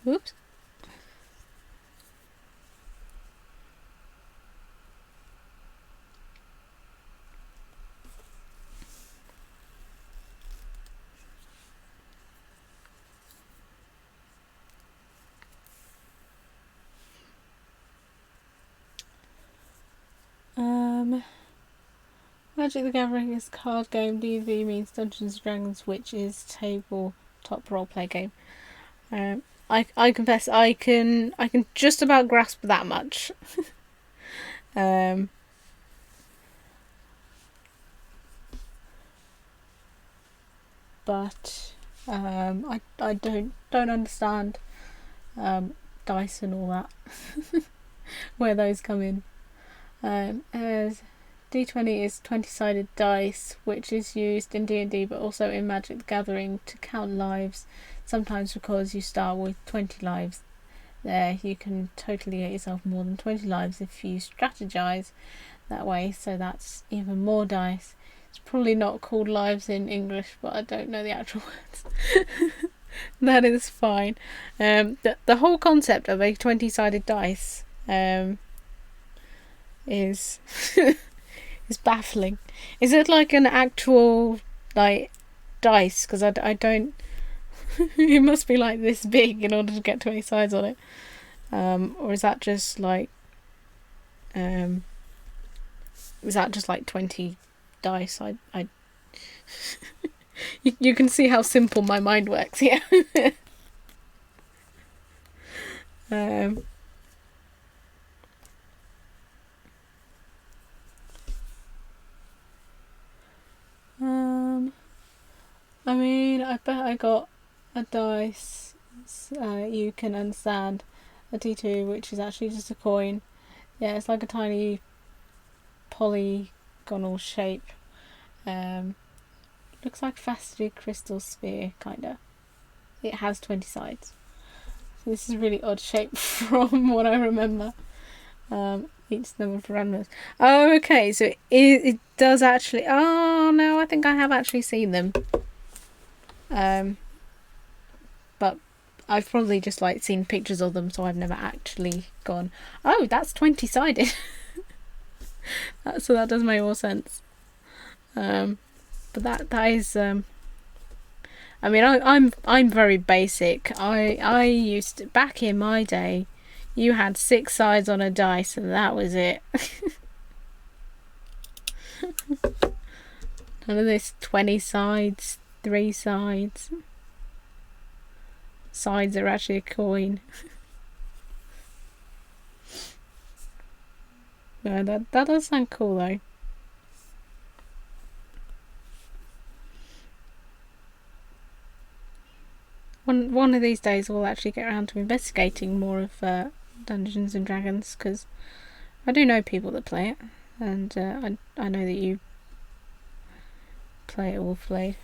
Speaker 1: Oops. Magic the Gathering is a card game. D&D means Dungeons and Dragons, which is tabletop roleplay game. I confess I can just about grasp that much. But I don't understand dice and all that. Where those come in. As D20 is 20-sided dice, which is used in D&D but also in Magic the Gathering to count lives. Sometimes because you start with 20 lives there, you can totally get yourself more than 20 lives if you strategize that way, so that's even more dice. It's probably not called lives in English, but I don't know the actual words. That is fine. The whole concept of a 20-sided dice is is baffling. Is it like an actual like dice? Because I don't. It must be like this big in order to get 20 sides on it, or is that just like 20 dice? I you can see how simple my mind works here. I mean, I bet I got a dice. You can understand a D2, which is actually just a coin. Yeah, it's like a tiny polygonal shape. Looks like a faceted crystal sphere, kinda. It has 20 sides. So this is a really odd shape from what I remember. Each number of parameters. Oh, okay, so it does actually. Oh no, I think I have actually seen them. But I've probably just like seen pictures of them, so I've never actually gone, oh, that's 20-sided. So that does make more sense. But that is. I mean, I'm very basic. I used to, back in my day, you had 6 sides on a dice, and that was it. None of this 20 sides, 3 sides. Sides are actually a coin. No, that does sound cool though. One of these days we'll actually get around to investigating more of Dungeons and Dragons, because I do know people that play it, and I know that you play it or played.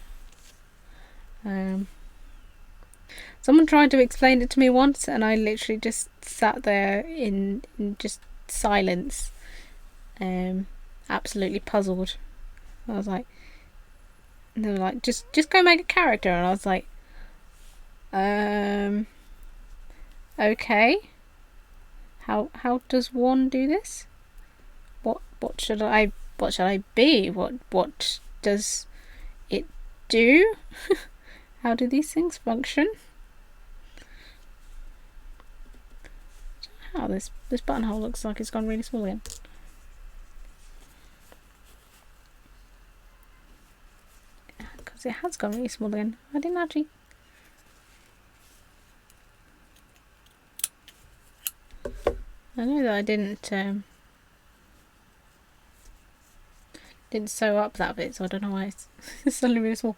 Speaker 1: Someone tried to explain it to me once, and I literally just sat there in just silence, absolutely puzzled. I was like, and they were like, just go make a character, and I was like, okay. How does one do this? What should I be? What does it do? How do these things function? Oh, this buttonhole looks like it's gone really small again. Because it has gone really small again. I didn't actually. I know that I didn't sew up that bit, so I don't know why it's suddenly really small.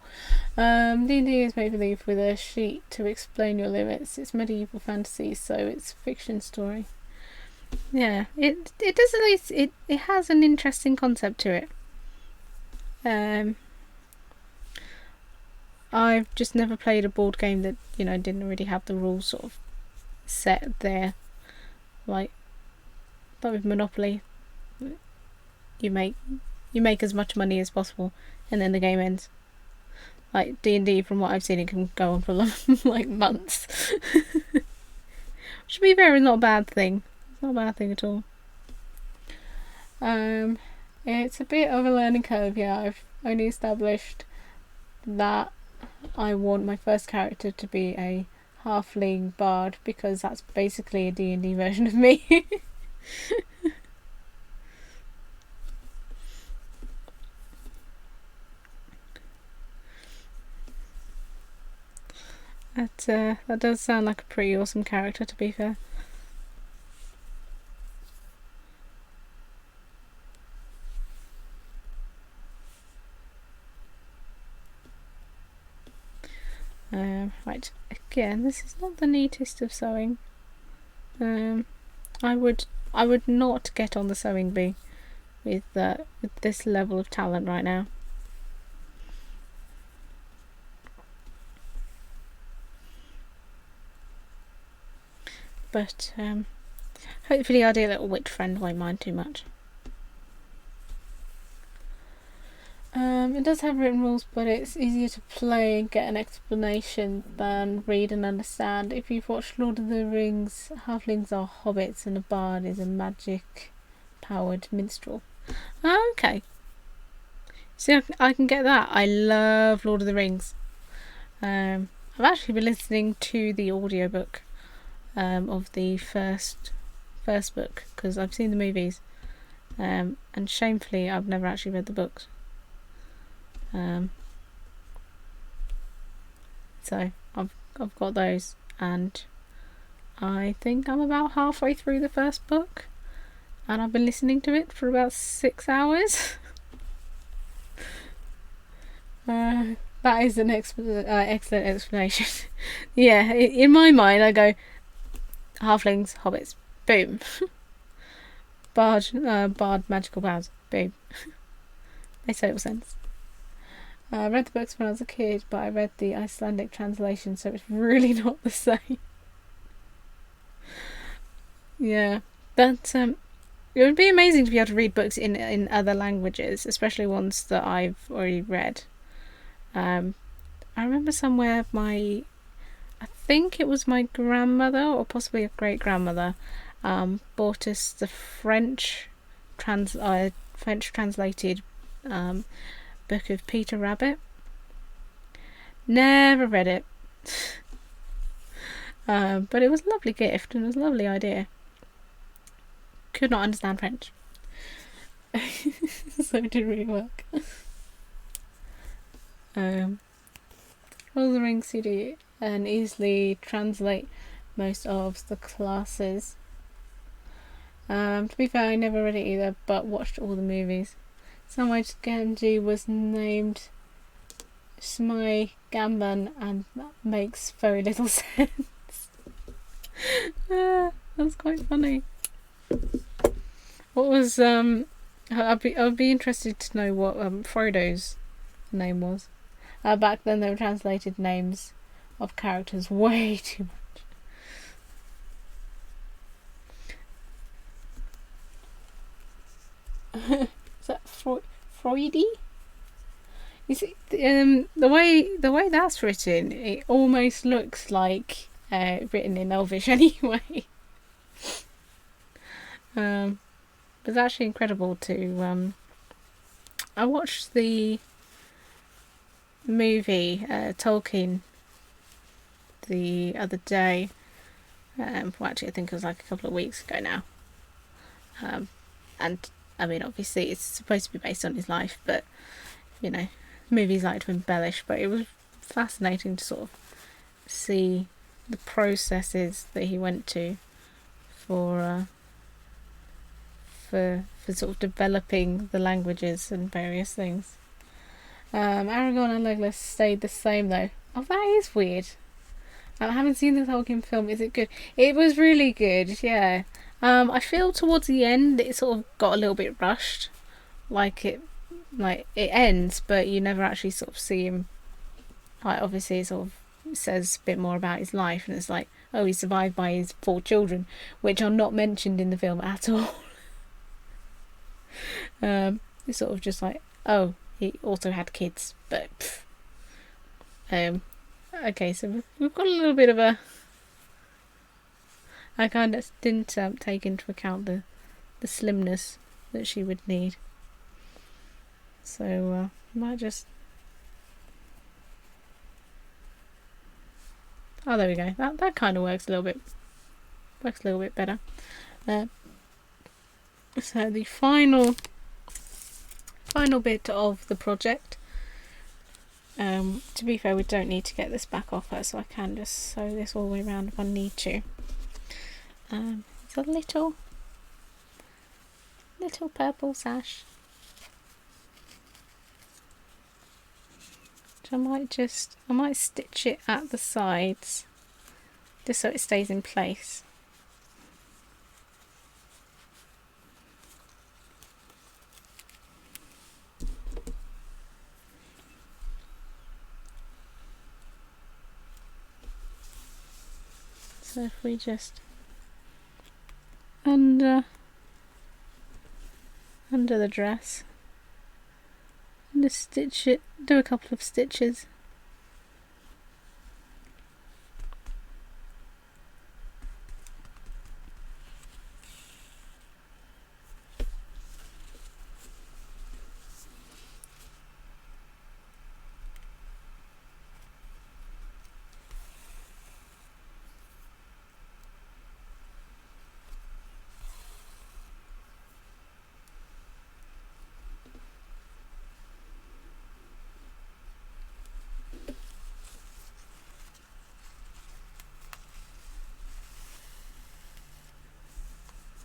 Speaker 1: D&D is make believe with a sheet to explain your limits. It's medieval fantasy, so it's fiction story. Yeah, it does at least it has an interesting concept to it. I've just never played a board game that, you know, didn't really have the rules sort of set there. Like with Monopoly, you make as much money as possible, and then the game ends. Like D&D, from what I've seen, it can go on for like months. Which, to be fair, is not a bad thing. It's not a bad thing at all. It's a bit of a learning curve. Yeah, I've only established that I want my first character to be a halfling bard, because that's basically a D&D version of me. That does sound like a pretty awesome character, to be fair. Right, again, this is not the neatest of sewing. I would not get on the sewing bee with this level of talent right now. But hopefully our dear little witch friend won't mind too much. It does have written rules, but it's easier to play and get an explanation than read and understand. If you've watched Lord of the Rings, halflings are hobbits and a bard is a magic-powered minstrel. Okay. See, I can get that. I love Lord of the Rings. I've actually been listening to the audiobook of the first book, because I've seen the movies, and shamefully I've never actually read the books. So I've got those, and I think I'm about halfway through the first book, and I've been listening to it for about 6 hours. That is an excellent explanation. Yeah, in my mind I go halflings, hobbits, boom. Bard, magical powers, boom. Makes total sense. I read the books when I was a kid, but I read the Icelandic translation, so it's really not the same. Yeah, but it would be amazing to be able to read books in other languages, especially ones that I've already read. I remember somewhere I think it was my grandmother or possibly a great grandmother bought us the French translated book of Peter Rabbit. Never read it. But it was a lovely gift and it was a lovely idea. Could not understand French. So it didn't really work. Lord of the Rings CD and easily translate most of the classes. To be fair, I never read it either, but watched all the movies. Samwise Gamgee was named Smai Gamban, and that makes very little sense. That's quite funny. What was I'd be interested to know what Frodo's name was. Back then they were translated names of characters way too much. Is that Freudy? You see, the way that's written, it almost looks like written in Elvish anyway. But it's actually incredible to. I watched the movie Tolkien the other day. Well, actually, I think it was like a couple of weeks ago now. And I mean, obviously, it's supposed to be based on his life, but you know, movies like to embellish. But it was fascinating to sort of see the processes that he went to for sort of developing the languages and various things. Aragorn and Legolas stayed the same though. Oh, that is weird. I haven't seen the Tolkien film. Is it good? It was really good, yeah. I feel towards the end it sort of got a little bit rushed. Like it ends, but you never actually sort of see him like obviously it sort of says a bit more about his life, and it's like, oh, he's survived by his 4 children, which are not mentioned in the film at all. It's sort of just like, oh, he also had kids, but okay, so we've got a little bit of a. I kind of didn't take into account the slimness that she would need, so might just. Oh, there we go. That kind of works a little bit. Works a little bit better. So the final bit of the project. To be fair, we don't need to get this back off her, so I can just sew this all the way around if I need to. It's a little purple sash. Which I might stitch it at the sides, just so it stays in place. So if we just under the dress and just stitch it, do a couple of stitches.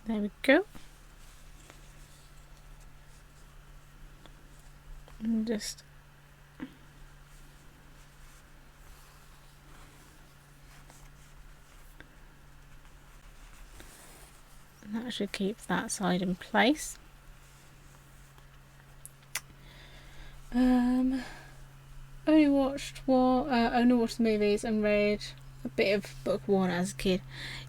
Speaker 1: There we go. And just that should keep that side in place. Only watched the movies and read a bit of book 1 as a kid.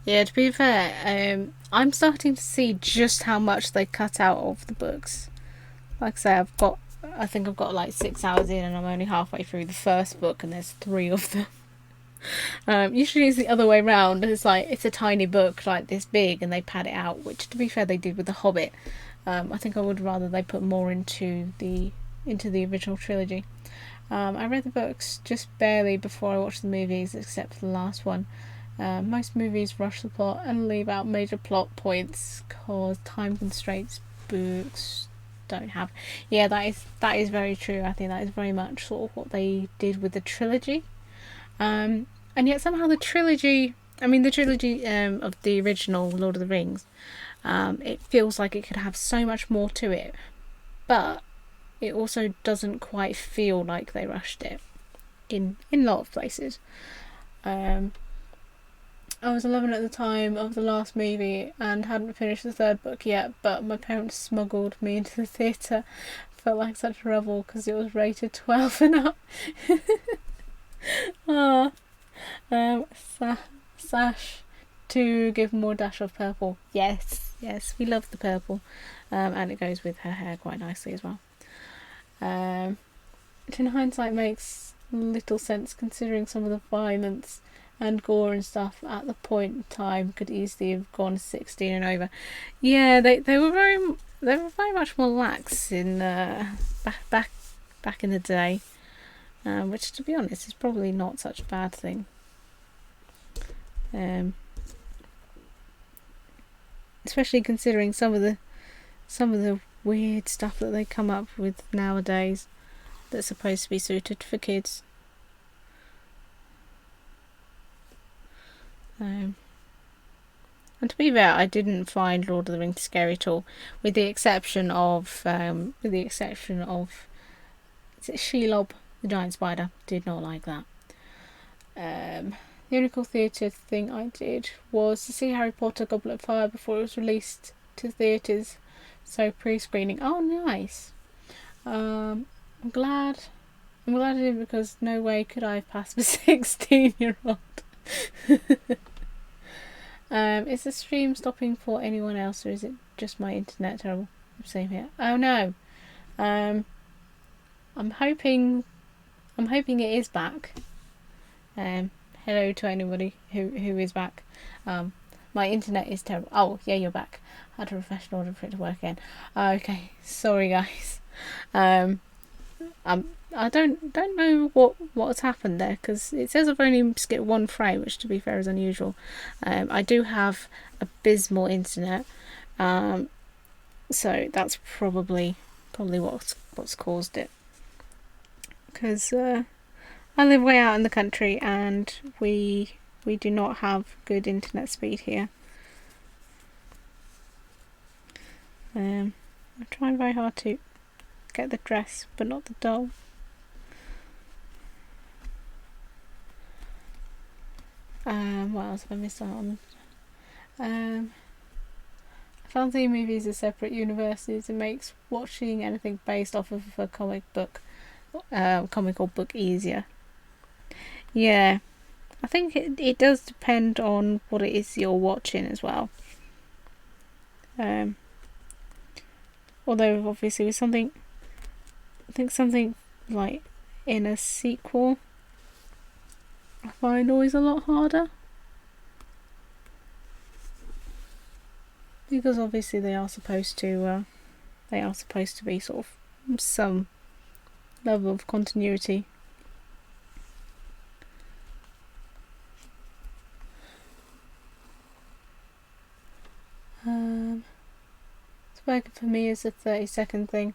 Speaker 1: Yeah, to be fair, I'm starting to see just how much they cut out of the books. Like I say, I think I've got like 6 hours in, and I'm only halfway through the first book, and there's 3 of them. Usually it's the other way around. It's like it's a tiny book like this big, and they pad it out, which to be fair they did with The Hobbit. I think I would rather they put more into the original trilogy. I read the books just barely before I watched the movies, except for the last one. Most movies rush the plot and leave out major plot points cause time constraints books don't have. Yeah, that is very true. I think that is very much sort of what they did with the trilogy. And yet somehow the trilogy of the original Lord of the Rings, it feels like it could have so much more to it, but it also doesn't quite feel like they rushed it in a lot of places. I was 11 at the time of the last movie and hadn't finished the 3rd book yet, but my parents smuggled me into the theatre. Felt like such a rebel because it was rated 12 and up. Sash to give more dash of purple. Yes, we love the purple. And it goes with her hair quite nicely as well. Which in hindsight makes little sense considering some of the violence and gore and stuff at the point in time could easily have gone 16 and over. Yeah, they were very much more lax in back in the day, which to be honest is probably not such a bad thing. Especially considering some of the weird stuff that they come up with nowadays that's supposed to be suited for kids. And to be fair, I didn't find Lord of the Rings scary at all, with the exception of is it Shelob, the giant spider? Did not like that. The only cool theatre thing I did was to see Harry Potter Goblet of Fire before it was released to theatres. So pre-screening. Oh, nice. I'm glad I'm glad I didn't, because no way could I have passed the 16-year-old. Is the stream stopping for anyone else, or is it just my internet terrible? Same here. Oh no. I'm hoping it is back. Hello to anybody who is back. My internet is terrible. Oh yeah, you're back. I had to refresh in order for it to work again. Okay, sorry guys. I don't know what's happened there, because it says I've only skipped one frame, which to be fair is unusual. I do have abysmal internet, so that's probably what's caused it. Because I live way out in the country, and we do not have good internet speed here. I'm trying very hard to get the dress, but not the doll. What else have I missed out on? Fantasy movies are separate universes. It makes watching anything based off of a comic or book easier. Yeah, I think it does depend on what it is you're watching as well. Although obviously with something, I think something like in a sequel, I find always a lot harder, because obviously they are supposed to be sort of some level of continuity. It's working for me as a 30-second thing.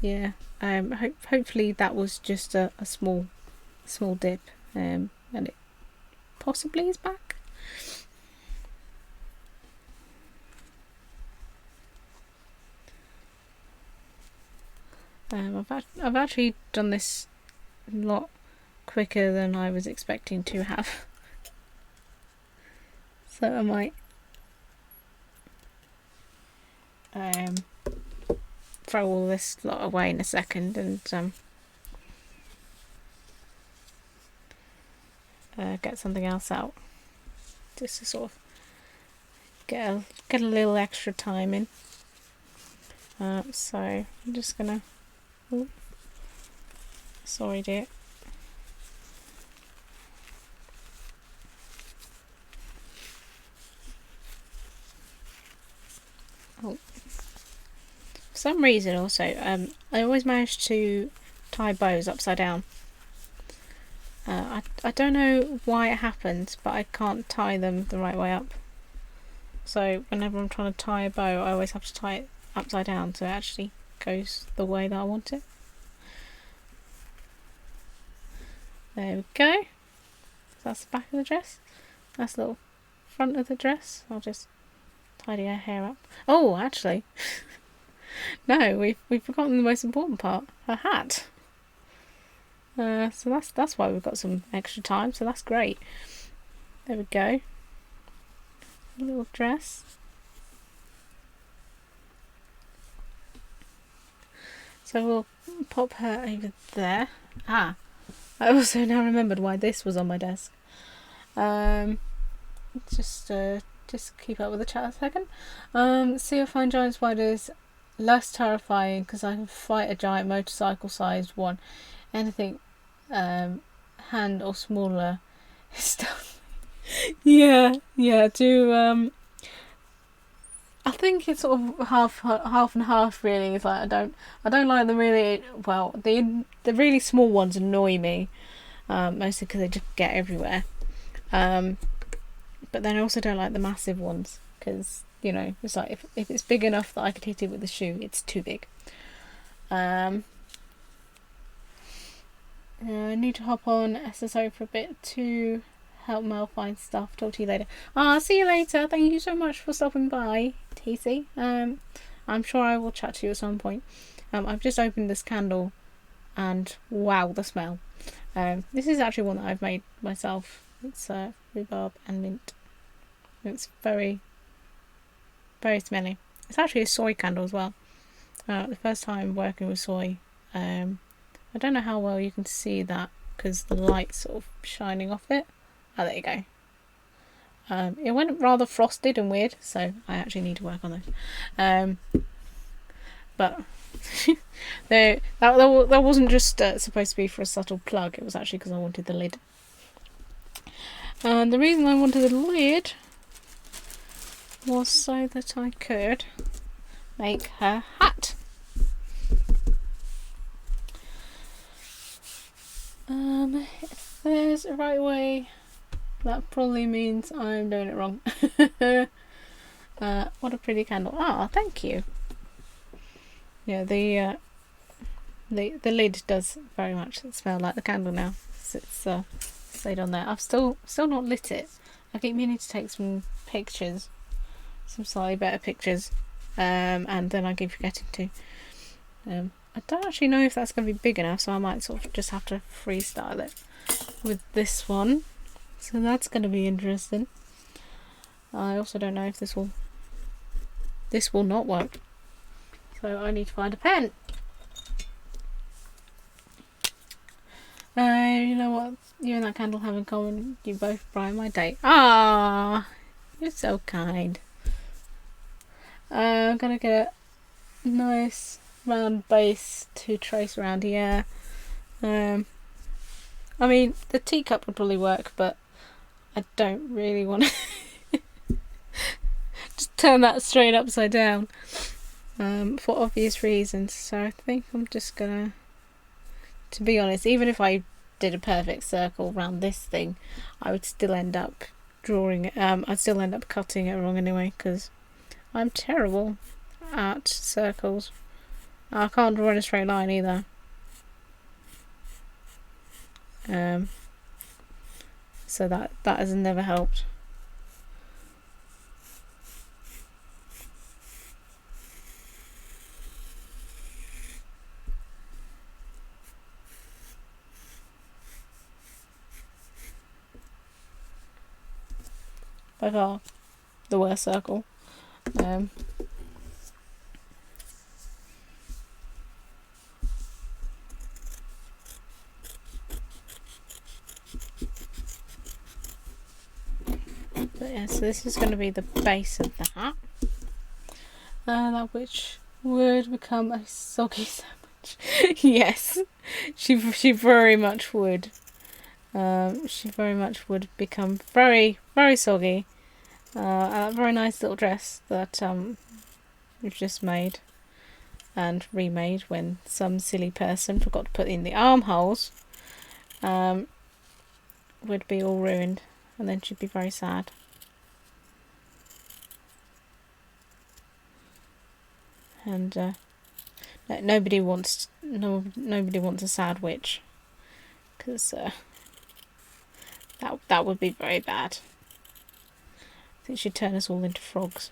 Speaker 1: Yeah. Hopefully that was just a small dip, and it possibly is back. I've actually done this a lot quicker than I was expecting to have. So I might throw all this lot away in a second and get something else out, just to sort of get a little extra time in. So I'm just gonna. Oh, sorry, dear. Oh. For some reason, also, I always manage to tie bows upside down. I don't know why it happens, but I can't tie them the right way up. So whenever I'm trying to tie a bow, I always have to tie it upside down so it actually goes the way that I want it. There we go. That's the back of the dress. That's the little front of the dress. I'll just tidy her hair up. Oh, actually, no, we've forgotten the most important part: her hat. So that's why we've got some extra time. So that's great. There we go. A little dress. So we'll pop her over there. I also now remembered why this was on my desk. Just keep up with the chat a second. See if find giant spiders less terrifying because I can fight a giant motorcycle-sized one. Anything hand or smaller stuff. yeah. Do I think it's sort of half and half. Really, it's like I don't like the really the really small ones annoy me, mostly because they just get everywhere. But then I also don't like the massive ones because it's like if it's big enough that I could hit it with a shoe, it's too big. I need to hop on SSO for a bit to help Mel find stuff. Talk to you later. See you later. Thank you so much for stopping by, TC. I'm sure I will chat to you at some point. I've just opened this candle and wow, the smell. This is actually one that I've made myself. It's rhubarb and mint. It's very, very smelly. It's actually a soy candle as well. The first time working with soy. I don't know how well you can see that because the light's sort of shining off it. Oh, there you go. It went rather frosted and weird, so I actually need to work on those. But that wasn't just supposed to be for a subtle plug. It was actually because I wanted the lid. And the reason I wanted the lid was so that I could make her hat. If there's a right way, that probably means I'm doing it wrong. What a pretty candle. Ah, thank you. Yeah, the lid does very much smell like the candle now. It's stayed on there. I've still not lit it. I keep meaning to take some pictures, some slightly better pictures, and then I keep forgetting to. I don't actually know if that's going to be big enough, so I might sort of just have to freestyle it with this one. So that's going to be interesting. I also don't know if this will not work. So I need to find a pen. You know what you and that candle have in common? You both brighten my day. Ah, you're so kind. I'm gonna get a nice round base to trace around here. I mean, the teacup would probably work, but I don't really want to just turn that straight upside down for obvious reasons. So I think I'm just gonna, to be honest, even if I did a perfect circle around this thing, I would still end up drawing it. I'd still end up cutting it wrong anyway, because I'm terrible at circles. I can't draw in a straight line either. So that has never helped. By far the worst circle. But yeah, so this is going to be the base of the hat. That which would become a soggy sandwich. Yes, she very much would. She very much would become very, very soggy. A very nice little dress that we've just made and remade when some silly person forgot to put in the armholes, would be all ruined, and then she'd be very sad. And nobody wants a sad witch, because that would be very bad. I think she'd turn us all into frogs.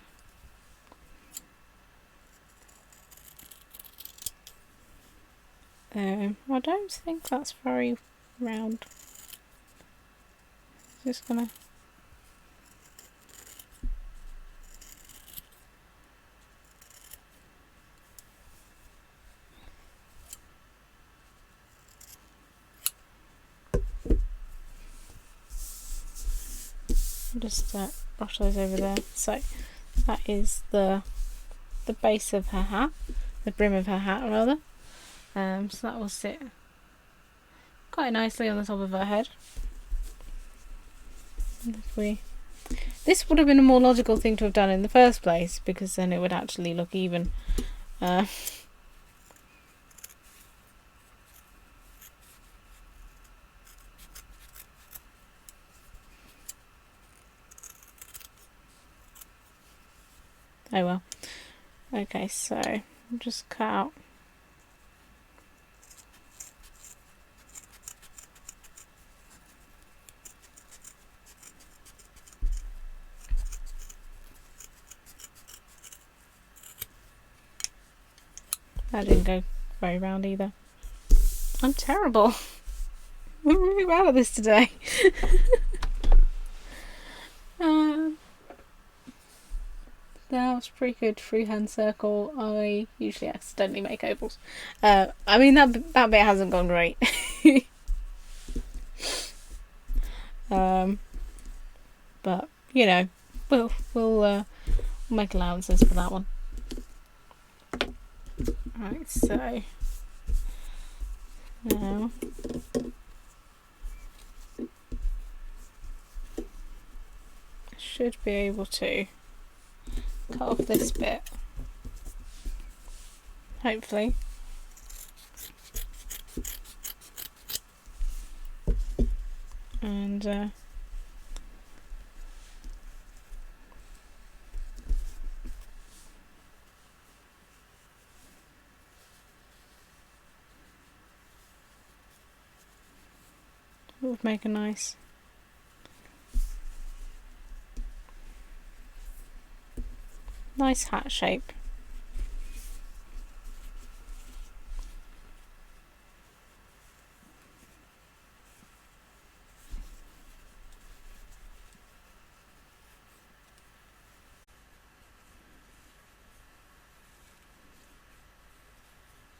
Speaker 1: I don't think that's very round. Just gonna. Just brush those over there. So that is the base of her hat, the brim of her hat rather. So that will sit quite nicely on the top of her head. This would have been a more logical thing to have done in the first place, because then it would actually look even. Oh well. Okay, so I'll just cut out. That didn't go very round either. I'm terrible. I'm really bad at this today. That was pretty good freehand circle. I usually accidentally make ovals. I mean that bit hasn't gone great. But you know, we'll make allowances for that one. Right, so now I should be able to cut off this bit, hopefully. And would make a nice hat shape.